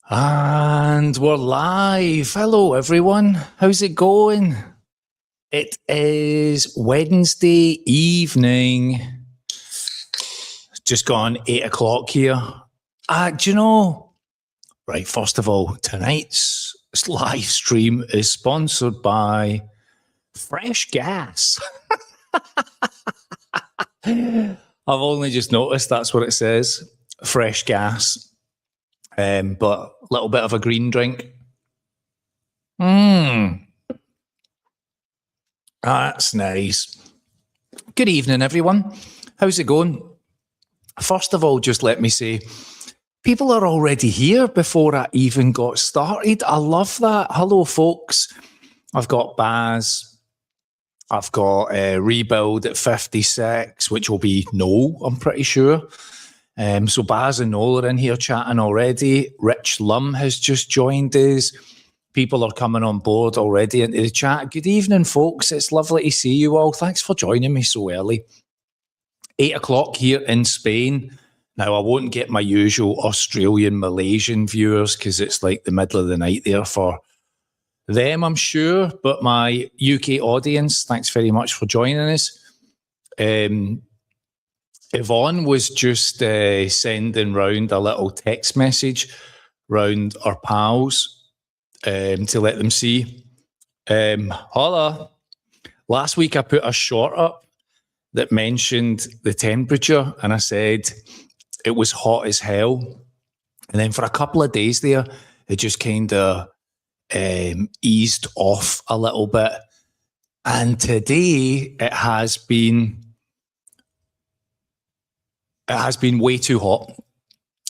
And we're live. Hello, everyone. How's it going? It is Wednesday evening. Just gone 8 o'clock here. Do you know? Right, first of all, tonight's live stream is sponsored by Fresh Gas. I've only just noticed that's what it says. Fresh Gas. But a little bit of a green drink. That's nice. Good evening, everyone. How's it going? First of all, just let me say, people are already here before I even got started. I love that. Hello, folks. I've got Baz. I've got Rebuild at 56, which will be Noel, I'm pretty sure. So Baz and Noel are in here chatting already. Rich Lum has just joined us. People are coming on board already into the chat. Good evening, folks. It's lovely to see you all. Thanks for joining me so early. 8 o'clock here in Spain. Now, I won't get my usual Australian, Malaysian viewers because it's like the middle of the night there for them, I'm sure. But my UK audience, thanks very much for joining us. Yvonne was just sending round a little text message round our pals to let them see. Hola. Last week I put a short up that mentioned the temperature and I said it was hot as hell. And then for a couple of days there, it just kind of eased off a little bit. And today it has been way too hot.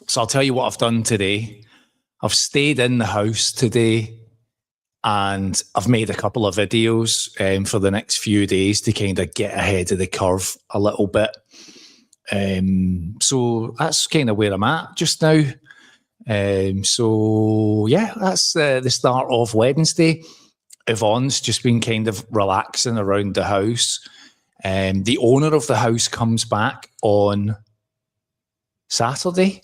So I'll tell you what I've done today. I've stayed in the house today and I've made a couple of videos for the next few days to kind of get ahead of the curve a little bit. So that's kind of where I'm at just now. So yeah, that's the start of Wednesday. Yvonne's just been kind of relaxing around the house. The owner of the house comes back on Saturday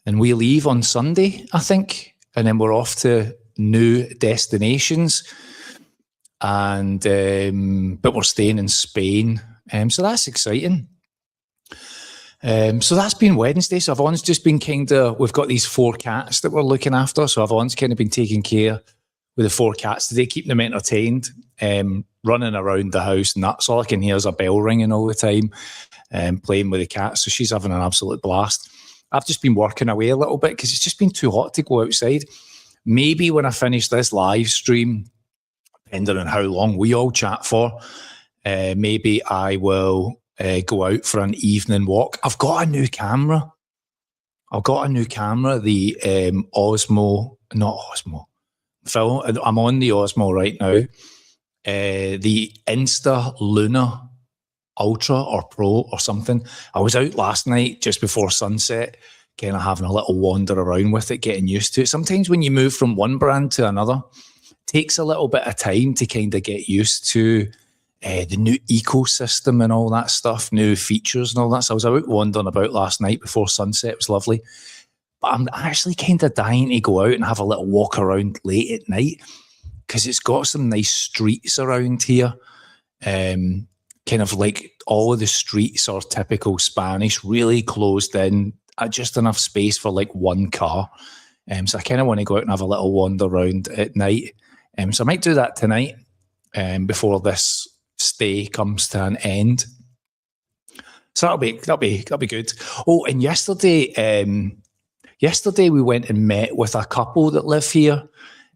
and we leave on Sunday, I think, and then we're off to new destinations and but we're staying in Spain, so that's exciting. So that's been Wednesday. So Yvonne's just been we've got these 4 cats that we're looking after, so Yvonne's kind of been taking care with the 4 cats today, keeping them entertained, running around the house, and that's all I can hear is a bell ringing all the time. Playing with the cats, so she's having an absolute blast. I've just been working away a little bit because it's just been too hot to go outside. Maybe when I finish this live stream, depending on how long we all chat for, maybe I will go out for an evening walk. I've got a new camera. The Osmo film. I'm on the Osmo right now. The Insta Luna Ultra or Pro or something. I was out last night just before sunset, kind of having a little wander around with it, getting used to it. Sometimes when you move from one brand to another, it takes a little bit of time to kind of get used to the new ecosystem and all that stuff, new features and all that. So I was out wandering about last night before sunset. It was lovely. But I'm actually kind of dying to go out and have a little walk around late at night because it's got some nice streets around here. Kind of like all of the streets are typical Spanish, really closed in, just enough space for like one car. So I kind of want to go out and have a little wander around at night. So I might do that tonight before this stay comes to an end. So that'll be good. Oh, and yesterday we went and met with a couple that live here,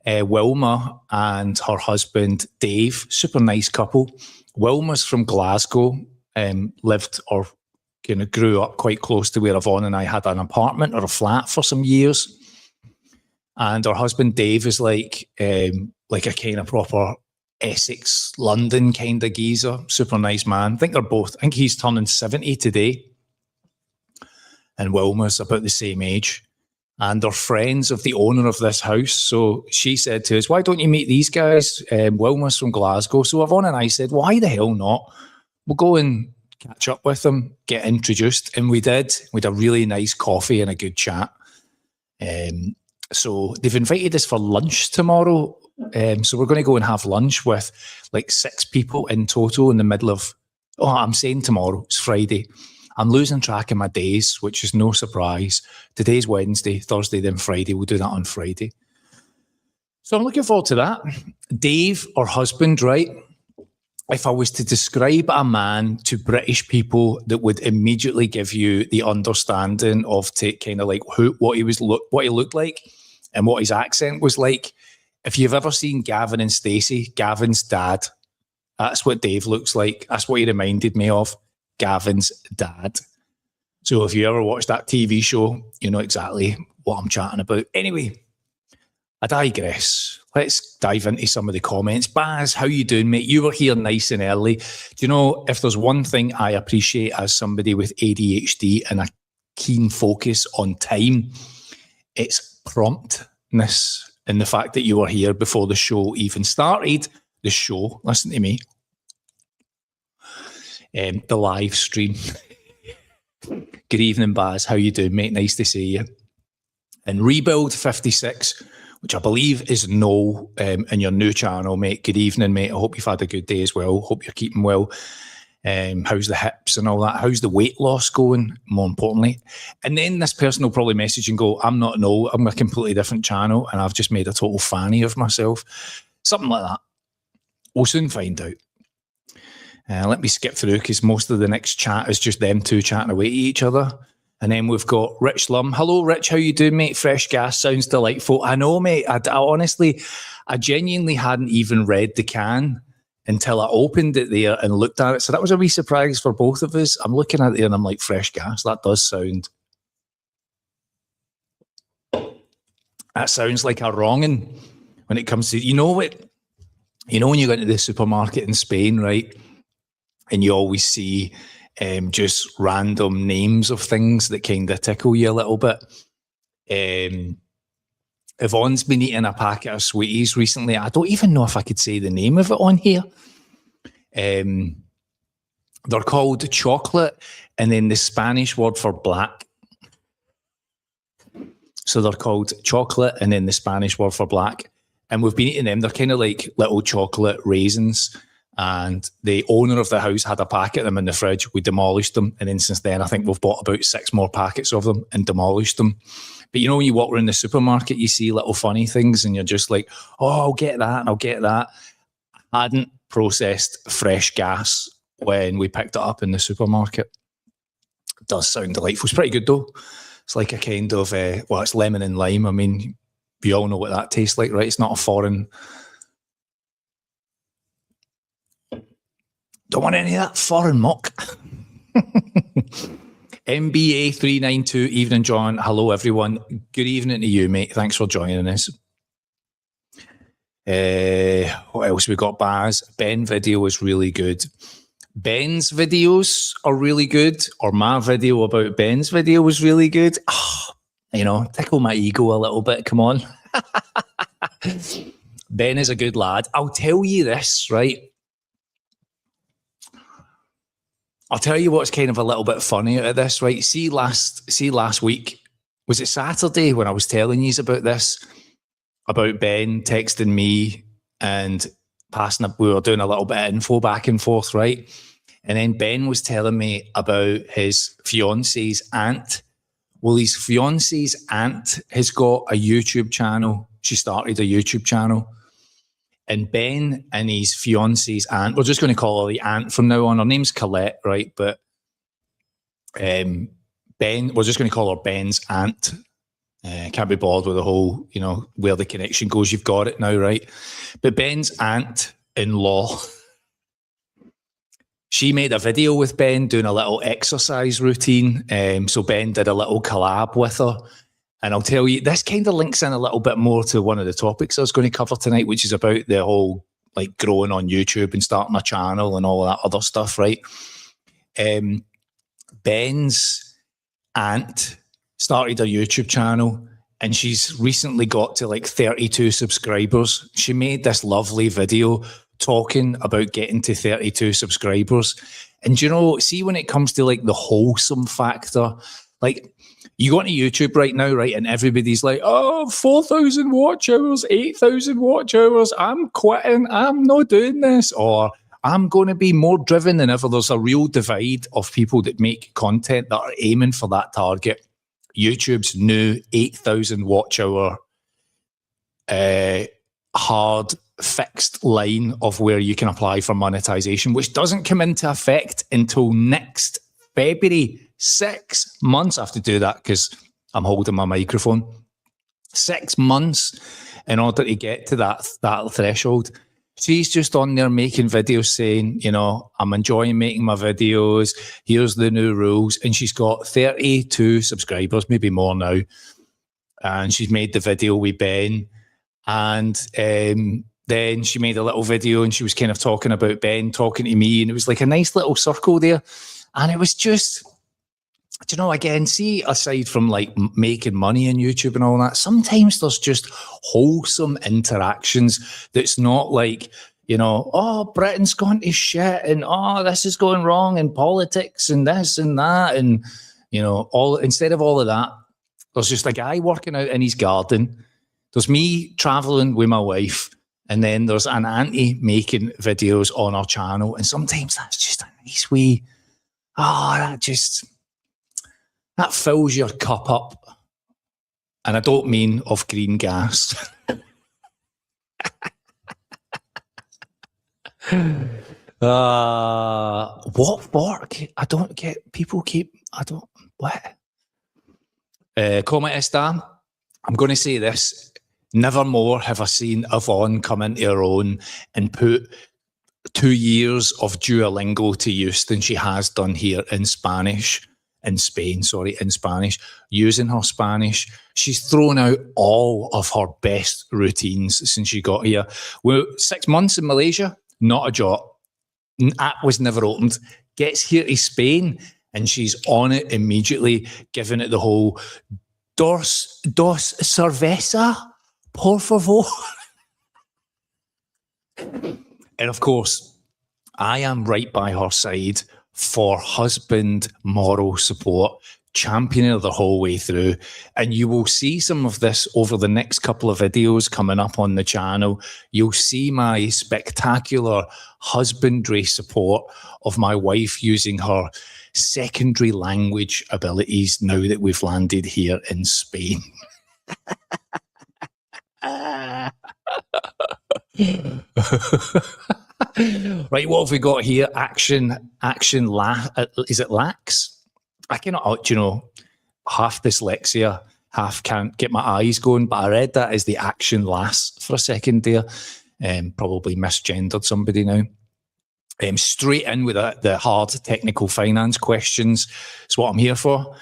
Wilma and her husband Dave. Super nice couple. Wilma's from Glasgow, lived or kind of grew up quite close to where Yvonne and I had an apartment or a flat for some years. And her husband Dave is like a kind of proper Essex, London kind of geezer. Super nice man. I think he's turning 70 today. And Wilma's about the same age. And they're friends of the owner of this house. So she said to us, why don't you meet these guys? Wilma's from Glasgow. So Yvonne and I said, why the hell not? We'll go and catch up with them, get introduced. And we did. We had a really nice coffee and a good chat. So they've invited us for lunch tomorrow. So we're going to go and have lunch with like 6 people in total in the middle of, I'm saying tomorrow, it's Friday. I'm losing track of my days, which is no surprise. Today's Wednesday, Thursday, then Friday. We'll do that on Friday. So I'm looking forward to that. Dave, or husband, right? If I was to describe a man to British people that would immediately give you the understanding of kind of like what he looked like and what his accent was like. If you've ever seen Gavin and Stacey, Gavin's dad, that's what Dave looks like. That's what he reminded me of, Gavin's dad. So if you ever watched that TV show, you know exactly what I'm chatting about. Anyway, I digress. Let's dive into some of the comments. Baz, how you doing, mate? You were here nice and early. Do you know, if there's one thing I appreciate as somebody with ADHD and a keen focus on time, it's promptness, and the fact that you were here before the show even started. The show, listen to me, the live stream. Good evening, Baz. How you doing, mate? Nice to see you. And Rebuild 56, which I believe is Noel, in your new channel, mate. Good evening, mate. I hope you've had a good day as well. Hope you're keeping well. How's the hips and all that? How's the weight loss going, more importantly? And then this person will probably message and go, I'm not Noel, I'm a completely different channel, and I've just made a total fanny of myself. Something like that. We'll soon find out. Let me skip through, because most of the next chat is just them two chatting away to each other. And then we've got Rich Lum. Hello, Rich. How you doing, mate? Fresh gas sounds delightful. I know, mate. I honestly, I genuinely hadn't even read the can until I opened it there and looked at it. So that was a wee surprise for both of us. I'm looking at it and I'm like, fresh gas. That does sound... That sounds like a wronging when it comes to... You know what? You know when you go into the supermarket in Spain, right? And you always see... just random names of things that kind of tickle you a little bit. Yvonne's been eating a packet of sweeties recently. I don't even know if I could say the name of it on here. They're called chocolate, and then the Spanish word for black. So they're called chocolate, and then the Spanish word for black. And we've been eating them. They're kind of like little chocolate raisins. And the owner of the house had a packet of them in the fridge. We demolished them. And then since then, I think we've bought about 6 more packets of them and demolished them. But you know, when you walk around the supermarket, you see little funny things and you're just like, oh, I'll get that and I'll get that. I hadn't processed fresh gas when we picked it up in the supermarket. It does sound delightful. It's pretty good though. It's like a kind of, it's lemon and lime. I mean, we all know what that tastes like, right? It's not a foreign... Don't want any of that foreign muck. MBA 392, evening, John. Hello, everyone. Good evening to you, mate. Thanks for joining us. What else we got, Baz? Ben video is really good. Ben's videos are really good, or my video about Ben's video was really good. Oh, you know, tickle my ego a little bit. Come on. Ben is a good lad. I'll tell you this, right? I'll tell you what's kind of a little bit funny out of this, right? See last week, was it Saturday when I was telling you about this, about Ben texting me and we were doing a little bit of info back and forth, right? And then Ben was telling me about his fiance's aunt. Well, his fiance's aunt has got a YouTube channel. She started a YouTube channel. And Ben and his fiance's aunt, we're just going to call her the aunt from now on. Her name's Colette, right? But Ben, we're just going to call her Ben's aunt. Can't be bothered with the whole, you know, where the connection goes. You've got it now, right? But Ben's aunt-in-law, she made a video with Ben doing a little exercise routine. So Ben did a little collab with her. And I'll tell you, this kind of links in a little bit more to one of the topics I was going to cover tonight, which is about the whole, like, growing on YouTube and starting a channel and all that other stuff, right? Ben's aunt started a YouTube channel and she's recently got to like 32 subscribers. She made this lovely video talking about getting to 32 subscribers. And you know, see, when it comes to like the wholesome factor, Like, you go onto YouTube right now, right, and everybody's like, oh, 4,000 watch hours, 8,000 watch hours, I'm quitting, I'm not doing this, or I'm going to be more driven than ever. There's a real divide of people that make content that are aiming for that target. YouTube's new 8,000 watch hour hard fixed line of where you can apply for monetization, which doesn't come into effect until next February. 6 months. I have to do that because I'm holding my microphone. 6 months in order to get to that threshold. She's just on there making videos saying, you know, I'm enjoying making my videos. Here's the new rules. And she's got 32 subscribers, maybe more now. And she's made the video with Ben. And then she made a little video and she was kind of talking about Ben, talking to me. And it was like a nice little circle there. And it was just, you know, again, see, aside from like making money on YouTube and all that, sometimes there's just wholesome interactions that's not like, you know, oh, Britain's gone to shit and oh, this is going wrong in politics and this and that. And, you know, all instead of all of that, there's just a guy working out in his garden. There's me traveling with my wife. And then there's an auntie making videos on our channel. And sometimes that's just a nice wee, that fills your cup up. And I don't mean of green gas. What fork? I don't get, people keep, what? Como esta? I'm going to say this. Never more have I seen Yvonne come into her own and put 2 years of Duolingo to use than she has done here in Spanish. In Spanish, using her Spanish. She's thrown out all of her best routines since she got here. Well, 6 months in Malaysia, not a job. App was never opened. Gets here to Spain and she's on it immediately, giving it the whole dos cerveza, por favor. And of course, I am right by her side for husband moral support, championing her the whole way through. And you will see some of this over the next couple of videos coming up on the channel. You'll see my spectacular husbandry support of my wife using her secondary language abilities now that we've landed here in Spain. Right, what have we got here? Action, is it lax? I cannot, you know, half dyslexia, half can't get my eyes going, but I read that as the action lass for a second there. Probably misgendered somebody now. Straight in with the hard technical finance questions. It's what I'm here for.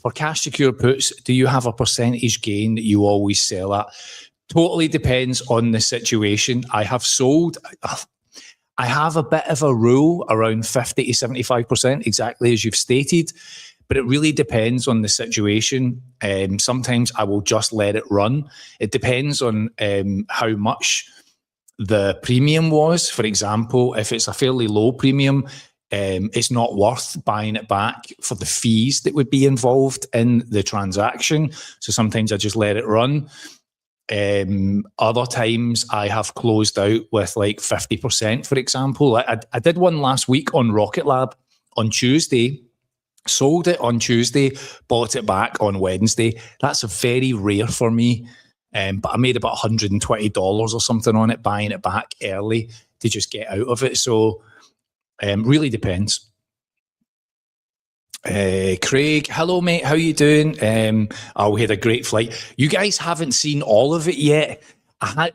For cash secure puts, do you have a percentage gain that you always sell at? Totally depends on the situation. I have a bit of a rule around 50 to 75%, exactly as you've stated, but it really depends on the situation. Sometimes I will just let it run. It depends on how much the premium was. For example, if it's a fairly low premium, it's not worth buying it back for the fees that would be involved in the transaction. So sometimes I just let it run. Other times I have closed out with like 50%, for example. I did one last week on Rocket Lab on Tuesday, sold it on Tuesday, bought it back on Wednesday. That's very rare for me. But I made about $120 or something on it, buying it back early to just get out of it. So really depends. Craig, hello mate, how you doing? We had a great flight. You guys haven't seen all of it yet.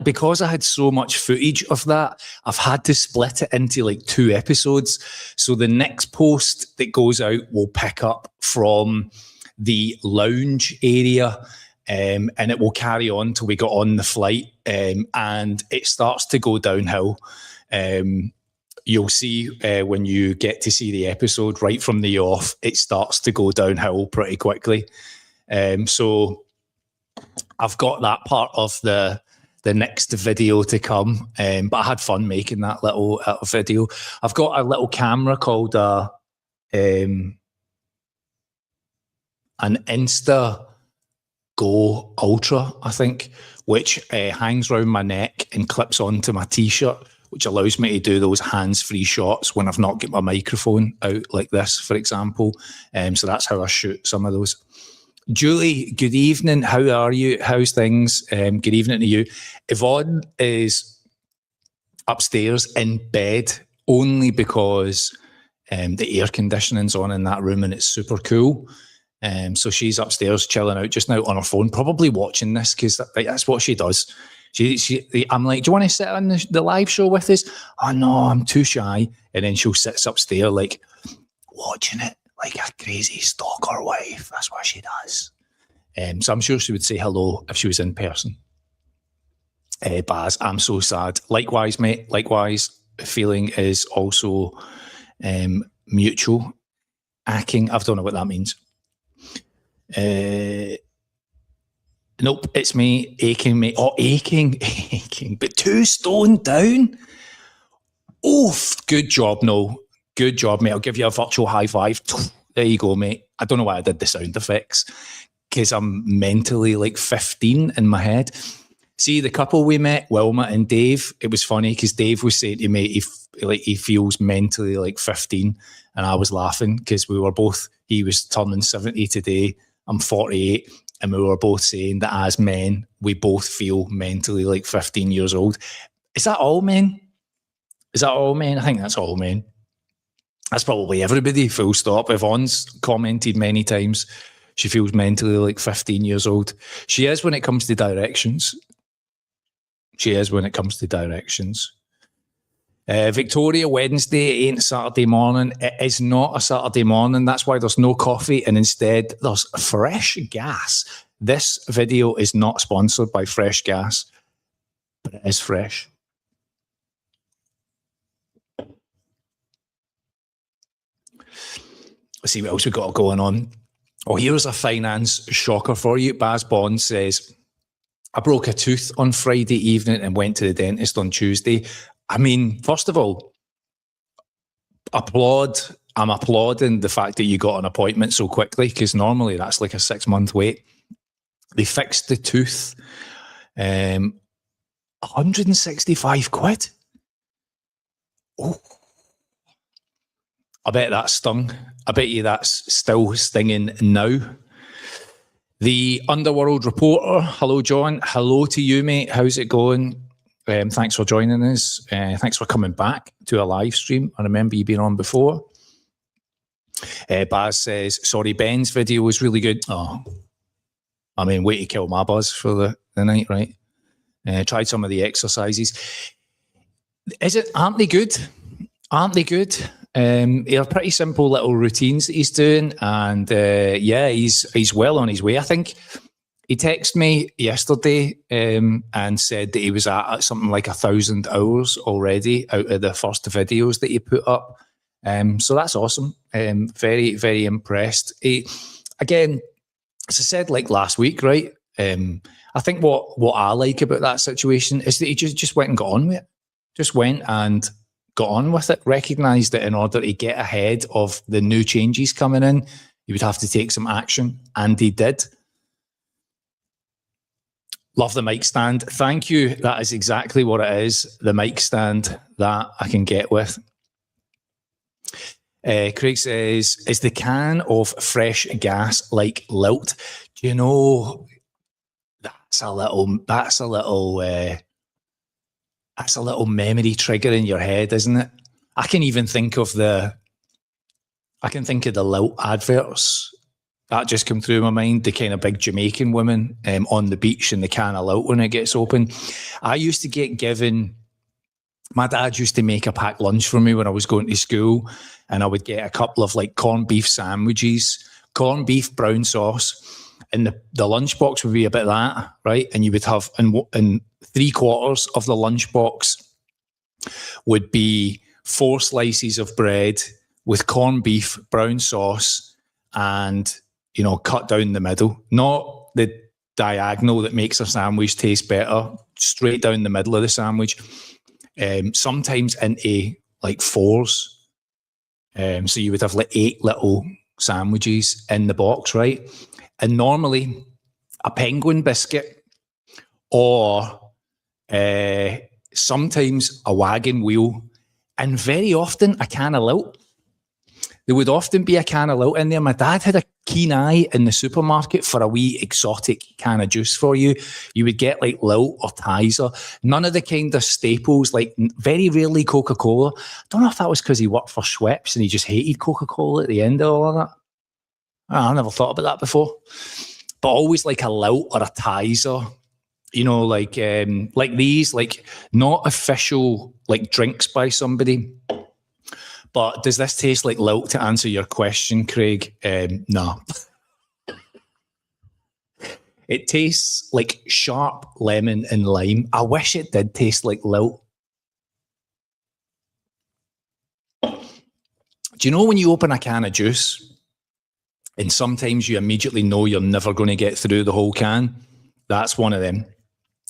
Because I had so much footage of that, I've had to split it into like 2 episodes. So the next post that goes out will pick up from the lounge area, and it will carry on till we got on the flight, and it starts to go downhill. You'll see when you get to see the episode right from the off, it starts to go downhill pretty quickly. So I've got that part of the next video to come, but I had fun making that little video. I've got a little camera called an an Insta Go Ultra, I think, which hangs around my neck and clips onto my t-shirt, which allows me to do those hands-free shots when I've not got my microphone out like this, for example. So that's how I shoot some of those. Julie, good evening. How are you? How's things? Good evening to you. Yvonne is upstairs in bed only because the air conditioning's on in that room and it's super cool. So she's upstairs chilling out just now on her phone, probably watching this because that's what she does. I'm like, do you want to sit on the live show with us? Oh, no, I'm too shy. And then she'll sit upstairs like watching it like a crazy stalker wife. That's what she does. So I'm sure she would say hello if she was in person. Baz, I'm so sad. Likewise, mate. Likewise, feeling is also mutual. Aching. I don't know what that means. Nope, it's me. Aching, mate. Oh, aching. But 2 stone down? Oof, good job, no. Good job, mate. I'll give you a virtual high five. There you go, mate. I don't know why I did the sound effects because I'm mentally like 15 in my head. See, the couple we met, Wilma and Dave, it was funny because Dave was saying to me he feels mentally like 15, and I was laughing because we were both, he was turning 70 today, I'm 48, and we were both saying that as men, we both feel mentally like 15 years old. Is that all men? Is that all men? I think that's all men. That's probably everybody, full stop. Yvonne's commented many times she feels mentally like 15 years old. She is when it comes to directions. Victoria, Wednesday ain't Saturday morning. It is not a Saturday morning. That's why there's no coffee and instead there's fresh gas. This video is not sponsored by Fresh Gas, but it is fresh. Let's see what else we got going on. Oh, here's a finance shocker for you. Baz Bond says, I broke a tooth on Friday evening and went to the dentist on Tuesday. I mean, first of all, I'm applauding the fact that you got an appointment so quickly because normally that's like a 6-month wait. They fixed the tooth. 165 quid. Oh, I bet that stung. I bet you that's still stinging now. The Underworld Reporter. Hello, John. Hello to you, mate. How's it going? Thanks for joining us. Thanks for coming back to a live stream. I remember you being on before. Baz says, sorry, Ben's video was really good. Oh, I mean, way to kill my buzz for the night, right? Tried some of the exercises. Aren't they good? Aren't they good? They're pretty simple little routines that he's doing, and yeah, he's well on his way. I think he texted me yesterday and said that he was at something like 1,000 hours already out of the first videos that he put up. So that's awesome. Very, very impressed. Again, as I said, like last week, right? I think what I like about that situation is that he just went and got on with it. Just went and got on with it, recognised that in order to get ahead of the new changes coming in, he would have to take some action, and he did. Love the mic stand. Thank you. That is exactly what it is. The mic stand that I can get with. Craig says, is the can of fresh gas like Lilt? Do you know, that's a little memory trigger in your head, isn't it? I can think of the Lilt adverts that just come through my mind. The kind of big Jamaican woman on the beach and the can of Lilt when it gets open. I used to get given, my dad used to make a packed lunch for me when I was going to school, and I would get a couple of like corned beef sandwiches, corned beef, brown sauce, and the lunchbox would be about that, right? And you would have, and 3/4 of the lunchbox would be 4 slices of bread with corned beef, brown sauce, and, you know, cut down the middle. Not the diagonal that makes a sandwich taste better, straight down the middle of the sandwich. Sometimes into like 4s. So you would have like 8 little sandwiches in the box, right? And normally a penguin biscuit or sometimes a wagon wheel, and very often a can of Lilt. There would often be a can of Lilt in there. My dad had a keen eye in the supermarket for a wee exotic can of juice for you. You would get like Lilt or Tizer. None of the kind of staples, like very rarely Coca-Cola. I don't know if that was because he worked for Schweppes and he just hated Coca-Cola at the end of all of that. I never thought about that before. But always like a Lilt or a Tizer. You know, like these, like not official like drinks by somebody. But does this taste like Lilt, to answer your question, Craig? No. It tastes like sharp lemon and lime. I wish it did taste like Lilt. Do you know when you open a can of juice and sometimes you immediately know you're never going to get through the whole can? That's one of them.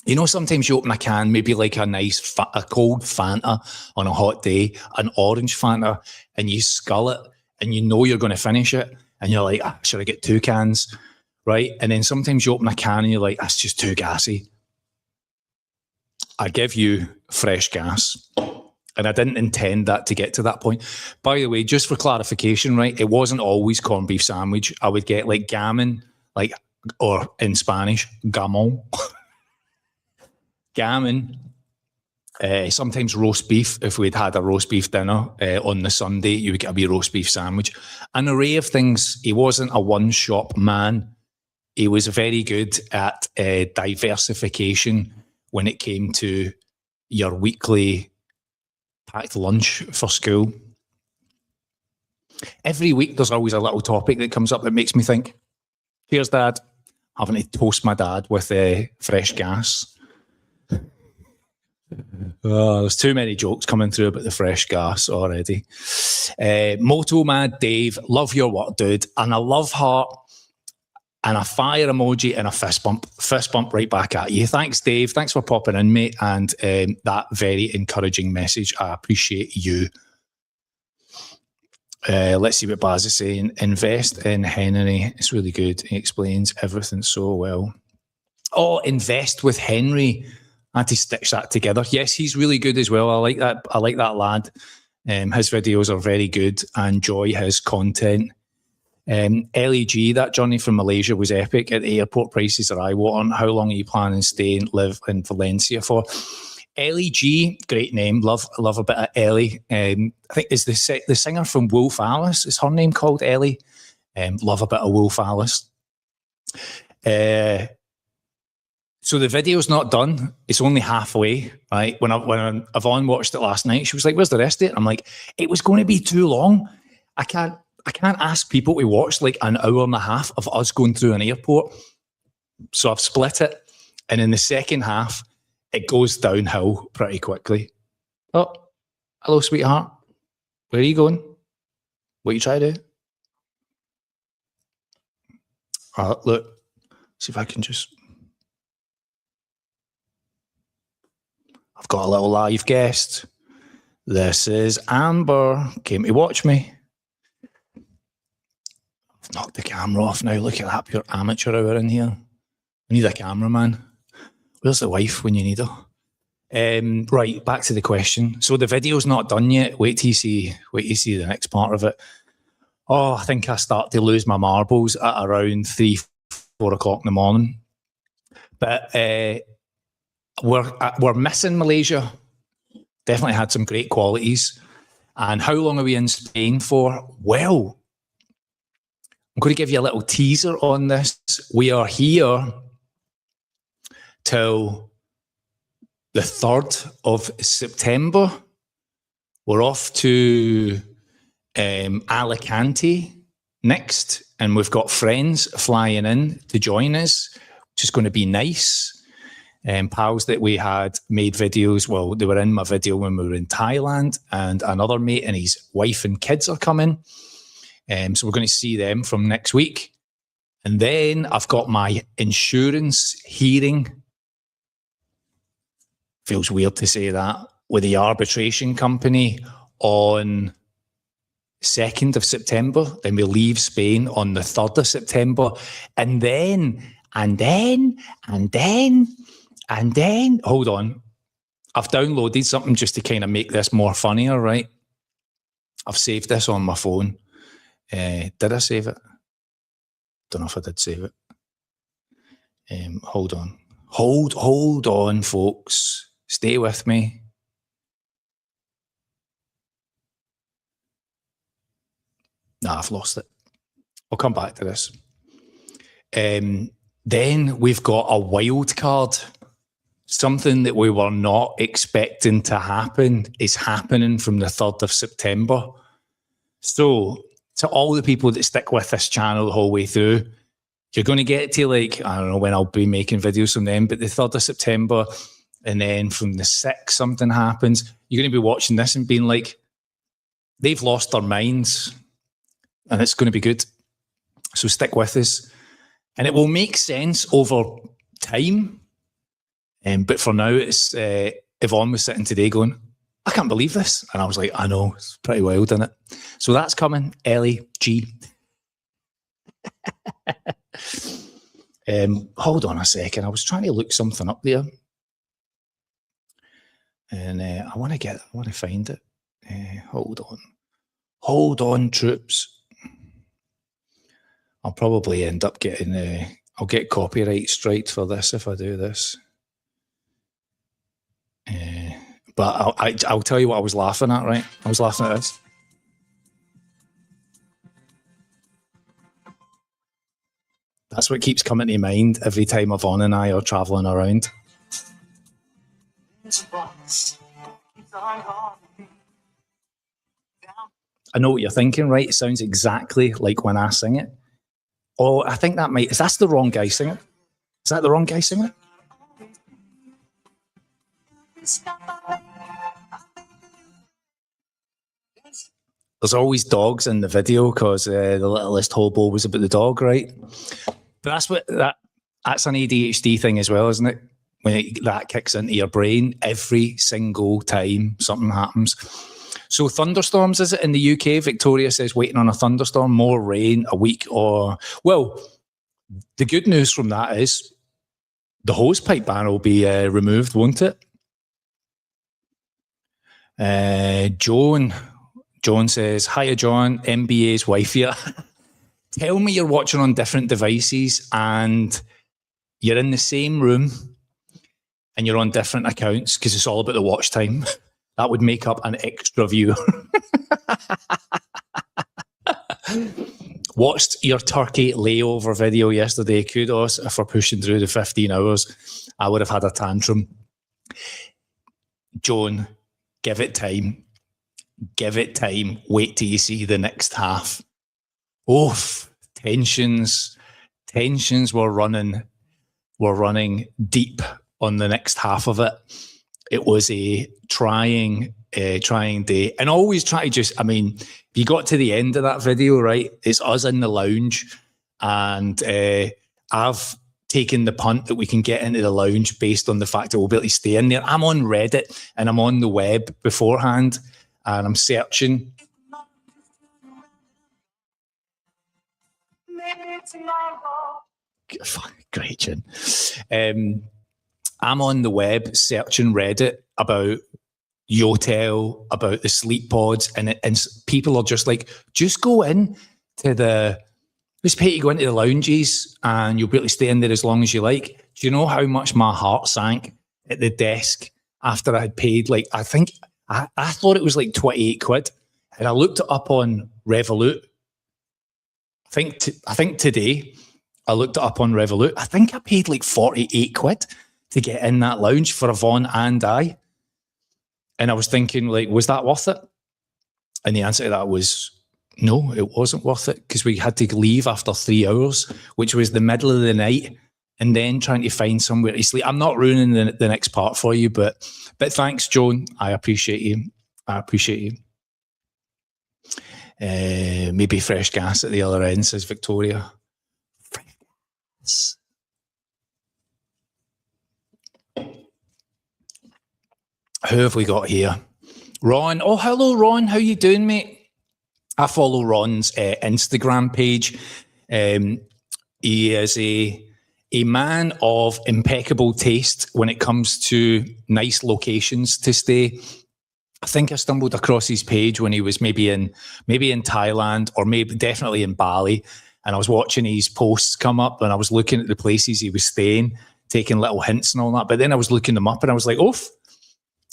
You know, sometimes you open a can, maybe like a nice, a cold Fanta on a hot day, an orange Fanta, and you scull it and you know you're going to finish it. And you're like, should I get 2 cans? Right? And then sometimes you open a can and you're like, that's just too gassy. I give you fresh gas. And I didn't intend that to get to that point. By the way, just for clarification, right, it wasn't always corned beef sandwich. I would get like gammon, like, or in Spanish, gamon. Gammon, sometimes roast beef. If we'd had a roast beef dinner on the Sunday, you would get a wee roast beef sandwich. An array of things. He wasn't a one-shop man. He was very good at diversification when it came to your weekly packed lunch for school. Every week there's always a little topic that comes up that makes me think, here's Dad, having to toast my dad with fresh gas. Oh, there's too many jokes coming through about the fresh gas already. Moto Mad Dave, love your work, dude. And a love heart and a fire emoji and a fist bump right back at you. Thanks, Dave. Thanks for popping in, mate. And that very encouraging message. I appreciate you. Let's see what Baz is saying. Invest in Henry. It's really good. He explains everything so well. Oh, invest with Henry. I had to stitch that together. Yes, he's really good as well. I like that. I like that lad. His videos are very good. I enjoy his content. LEG, that journey from Malaysia was epic. At the airport, prices are eye-watering. How long are you planning to stay and live in Valencia for? LEG, great name. Love a bit of Ellie. I think is the singer from Wolf Alice. Is her name called Ellie? Love a bit of Wolf Alice. So the video's not done. It's only halfway, right? When Yvonne watched it last night, she was like, where's the rest of it? I'm like, it was going to be too long. I can't ask people to watch like an hour and a half of us going through an airport. So I've split it. And in the second half, it goes downhill pretty quickly. Oh, hello, sweetheart. Where are you going? What are you trying to do? Look, see if I can just... I've got a little live guest. This is Amber. Came to watch me. I've knocked the camera off now. Look at that, pure amateur hour in here. I need a cameraman. Where's the wife when you need her? Right, back to the question. So the video's not done yet. Wait till you see the next part of it. Oh, I think I start to lose my marbles at around 3, 4 o'clock in the morning. But we're missing Malaysia. Definitely had some great qualities. And how long are we in Spain for? Well, I'm going to give you a little teaser on this. We are here till the 3rd of September. We're off to Alicante next, and we've got friends flying in to join us, which is going to be nice. Pals that we had made videos. Well, they were in my video when we were in Thailand, and another mate and his wife and kids are coming. So we're going to see them from next week. And then I've got my insurance hearing. Feels weird to say that, with the arbitration company on 2nd of September. Then we leave Spain on the 3rd of September. And then, hold on. I've downloaded something just to kind of make this more funnier, right? I've saved this on my phone. Did I save it? Don't know if I did save it. Hold on. Hold on, folks. Stay with me. Nah, I've lost it. I'll come back to this. Then we've got a wild card. Something that we were not expecting to happen is happening from the 3rd of September. So, to all the people that stick with this channel the whole way through, you're going to get to, like, I don't know when I'll be making videos from them, but the 3rd of September, and then from the 6th, something happens. You're going to be watching this and being like, they've lost their minds, and it's going to be good. So stick with us. And it will make sense over time. But for now, it's Yvonne was sitting today going, I can't believe this. And I was like, I know, it's pretty wild, isn't it? So that's coming, Ellie G. Hold on a second. I was trying to look something up there. And I want to find it. Hold on, troops. I'll probably end up getting, I'll get copyright strikes for this if I do this. But I'll tell you what I was laughing at, right? I was laughing at this. That's what keeps coming to mind every time Yvonne and I are travelling around. I know what you're thinking, right? It sounds exactly like when I sing it. Oh, I think that might... Is that the wrong guy singing? Is that the wrong guy singing it? There's always dogs in the video because the littlest hobo was about the dog, right? But that's an ADHD thing as well, isn't it? When that kicks into your brain every single time something happens. So thunderstorms, is it in the UK? Victoria says waiting on a thunderstorm, more rain, a week or... Well, the good news from that is the hosepipe ban will be removed, won't it? Joan says, hiya, John, MBA's wife here. Tell me you're watching on different devices and you're in the same room and you're on different accounts because it's all about the watch time. That would make up an extra viewer. Watched your Turkey layover video yesterday. Kudos for pushing through the 15 hours. I would have had a tantrum. Joan, give it time. Give it time. Wait till you see the next half. Oof, tensions were running deep on the next half of it. It was a trying day. And always try to just, I mean, you got to the end of that video, right? It's us in the lounge and I've taken the punt that we can get into the lounge based on the fact that we'll be able to stay in there. I'm on Reddit and I'm on the web beforehand and I'm searching. Great tune. I'm on the web searching Reddit about Yotel, about the sleep pods, and people are just like, just go in to just pay to go into the lounges and you'll be able to stay in there as long as you like. Do you know how much my heart sank at the desk after I had paid, like, I think, I thought it was like 28 quid. And I looked it up on Revolut. I think today I looked it up on Revolut. I think I paid like 48 quid to get in that lounge for Yvonne and I. And I was thinking, like, was that worth it? And the answer to that was no, it wasn't worth it because we had to leave after 3 hours, which was the middle of the night, and then trying to find somewhere to sleep. I'm not ruining the next part for you, but thanks, Joan. I appreciate you. Maybe fresh gas at the other end, says Victoria. Fresh gas. Who have we got here? Ron. Oh, hello, Ron. How you doing, mate? I follow Ron's Instagram page. He is a man of impeccable taste when it comes to nice locations to stay. I think I stumbled across his page when he was maybe in Thailand, or maybe definitely in Bali, and I was watching his posts come up, and I was looking at the places he was staying, taking little hints and all that. But then I was looking them up, and I was like, "Oh,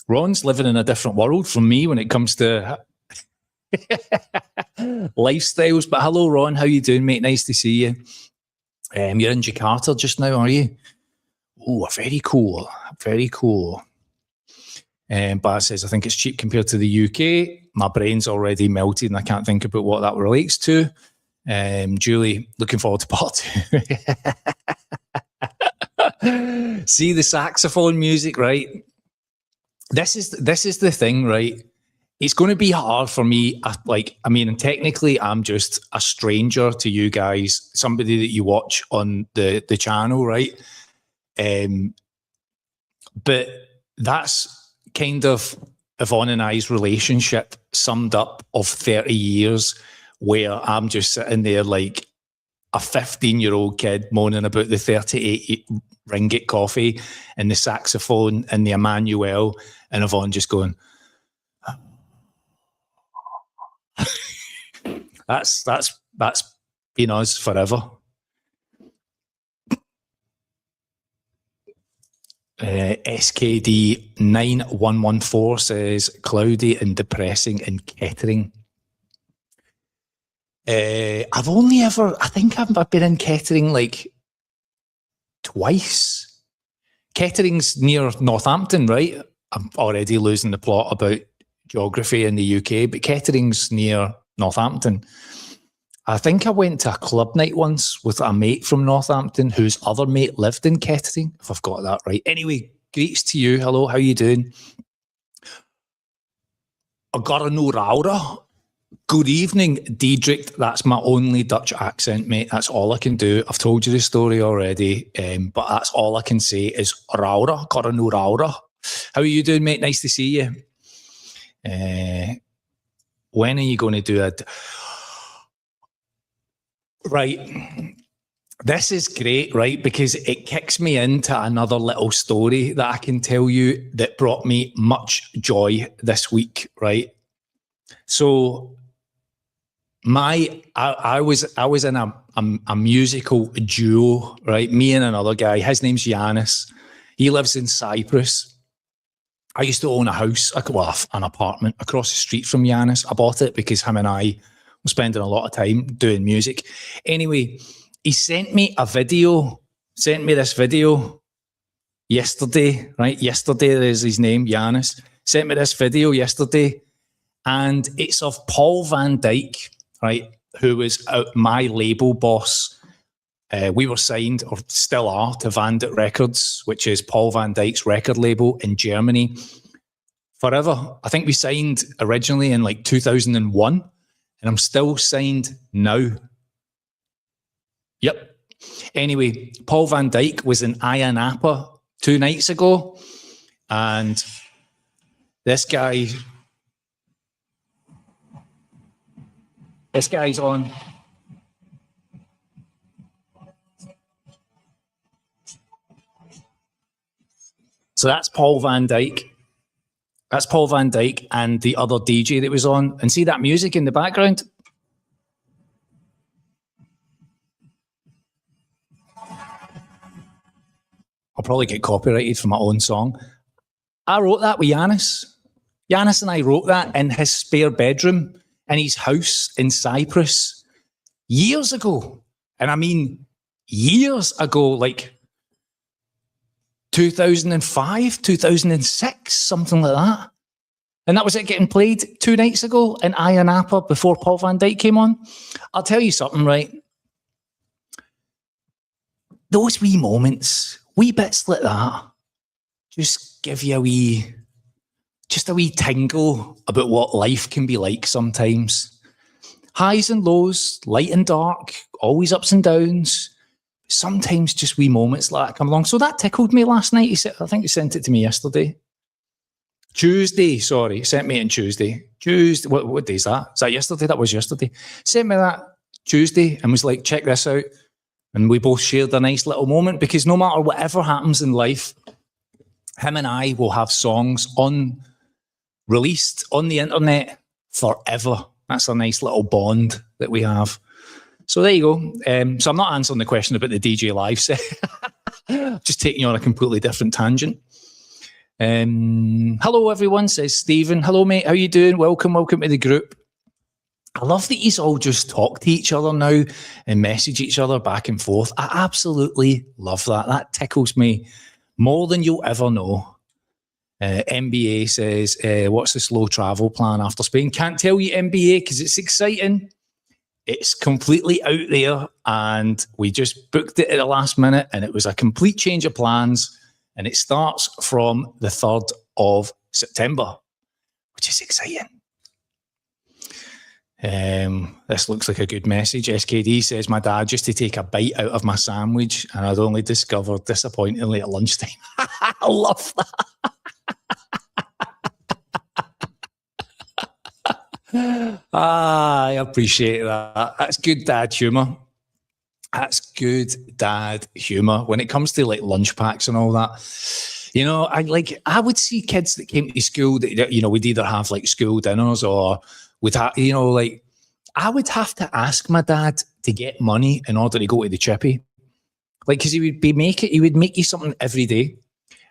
Ron's living in a different world from me when it comes to lifestyles." But hello, Ron, how you doing, mate? Nice to see you. You're in Jakarta just now, are you? Oh, very cool, very cool. Baz says, I think it's cheap compared to the UK. My brain's already melted and I can't think about what that relates to. Julie, looking forward to part 2. See the saxophone music, right? This is the thing, right? It's going to be hard for me. And technically I'm just a stranger to you guys, somebody that you watch on the channel, right? But that's kind of Yvonne and I's relationship summed up of 30 years, where I'm just sitting there like a 15-year-old kid moaning about the 38 ringgit coffee and the saxophone and the Emmanuel, and Yvonne just going, that's been us forever. SKD 9114 says cloudy and depressing in Kettering. I think I've been in Kettering like twice. Kettering's near Northampton, right? I'm already losing the plot about geography in the UK, but Kettering's near Northampton. I think I went to a club night once with a mate from Northampton whose other mate lived in Kettering, if I've got that right. Anyway, greets to you. Hello, how you doing? I gotta know Laura. Good evening, Diedrich. That's my only Dutch accent, mate. That's all I can do. I've told you the story already, but that's all I can say is Laura. Gotta know Laura. How are you doing, mate? Nice to see you. When are you going to do it? Right. This is great, right? Because it kicks me into another little story that I can tell you that brought me much joy this week, right? So I was in a musical duo, right? Me and another guy. His name's Yanis. He lives in Cyprus. I used to own a house, an apartment across the street from Yanis. I bought it because him and I were spending a lot of time doing music. Anyway, he sent me this video yesterday, right? Yesterday, there's his name, Yanis. Sent me this video yesterday, and it's of Paul van Dyk, right? Who was my label boss. We were signed, or still are, to Vandit Records, which is Paul van Dyk's record label in Germany. Forever. I think we signed originally in like 2001, and I'm still signed now. Yep. Anyway, Paul van Dyk was in Ayia Napa 2 nights ago, and this guy's on. So that's Paul van Dyk. That's Paul van Dyk and the other DJ that was on. And see that music in the background? I'll probably get copyrighted for my own song. I wrote that with Yanis. Yanis and I wrote that in his spare bedroom in his house in Cyprus years ago. And I mean, years ago, like 2005, 2006, something like that. And that was it getting played 2 nights ago in Ayia Napa before Paul van Dyk came on. I'll tell you something, right? Those wee moments, wee bits like that, just give you a wee tingle about what life can be like sometimes. Highs and lows, light and dark, always ups and downs. Sometimes just wee moments like that come along. So that tickled me last night. I think he sent it to me yesterday. Tuesday, sorry. Sent me on Tuesday. What day is that? Is that yesterday? That was yesterday. Sent me that Tuesday and was like, check this out. And we both shared a nice little moment, because no matter whatever happens in life, him and I will have songs released on the internet forever. That's a nice little bond that we have. So there you go. So I'm not answering the question about the DJ live set. Just taking you on a completely different tangent. Hello everyone, says Stephen. Hello mate, how you doing? Welcome to the group. I love that you all just talk to each other now and message each other back and forth. I absolutely love that. That tickles me more than you'll ever know. MBA says, what's the slow travel plan after Spain? Can't tell you, MBA, because it's exciting. It's completely out there, and we just booked it at the last minute, and it was a complete change of plans, and it starts from the 3rd of September, which is exciting. This looks like a good message. SKD says, my dad used to take a bite out of my sandwich, and I'd only discovered disappointingly at lunchtime. I love that. I appreciate that. That's good dad humour. That's good dad humour. When it comes to like lunch packs and all that, you know, I would see kids that came to school that, you know, we'd either have like school dinners or we'd have, you know, like I would have to ask my dad to get money in order to go to the chippy. Like, because he would make you something every day.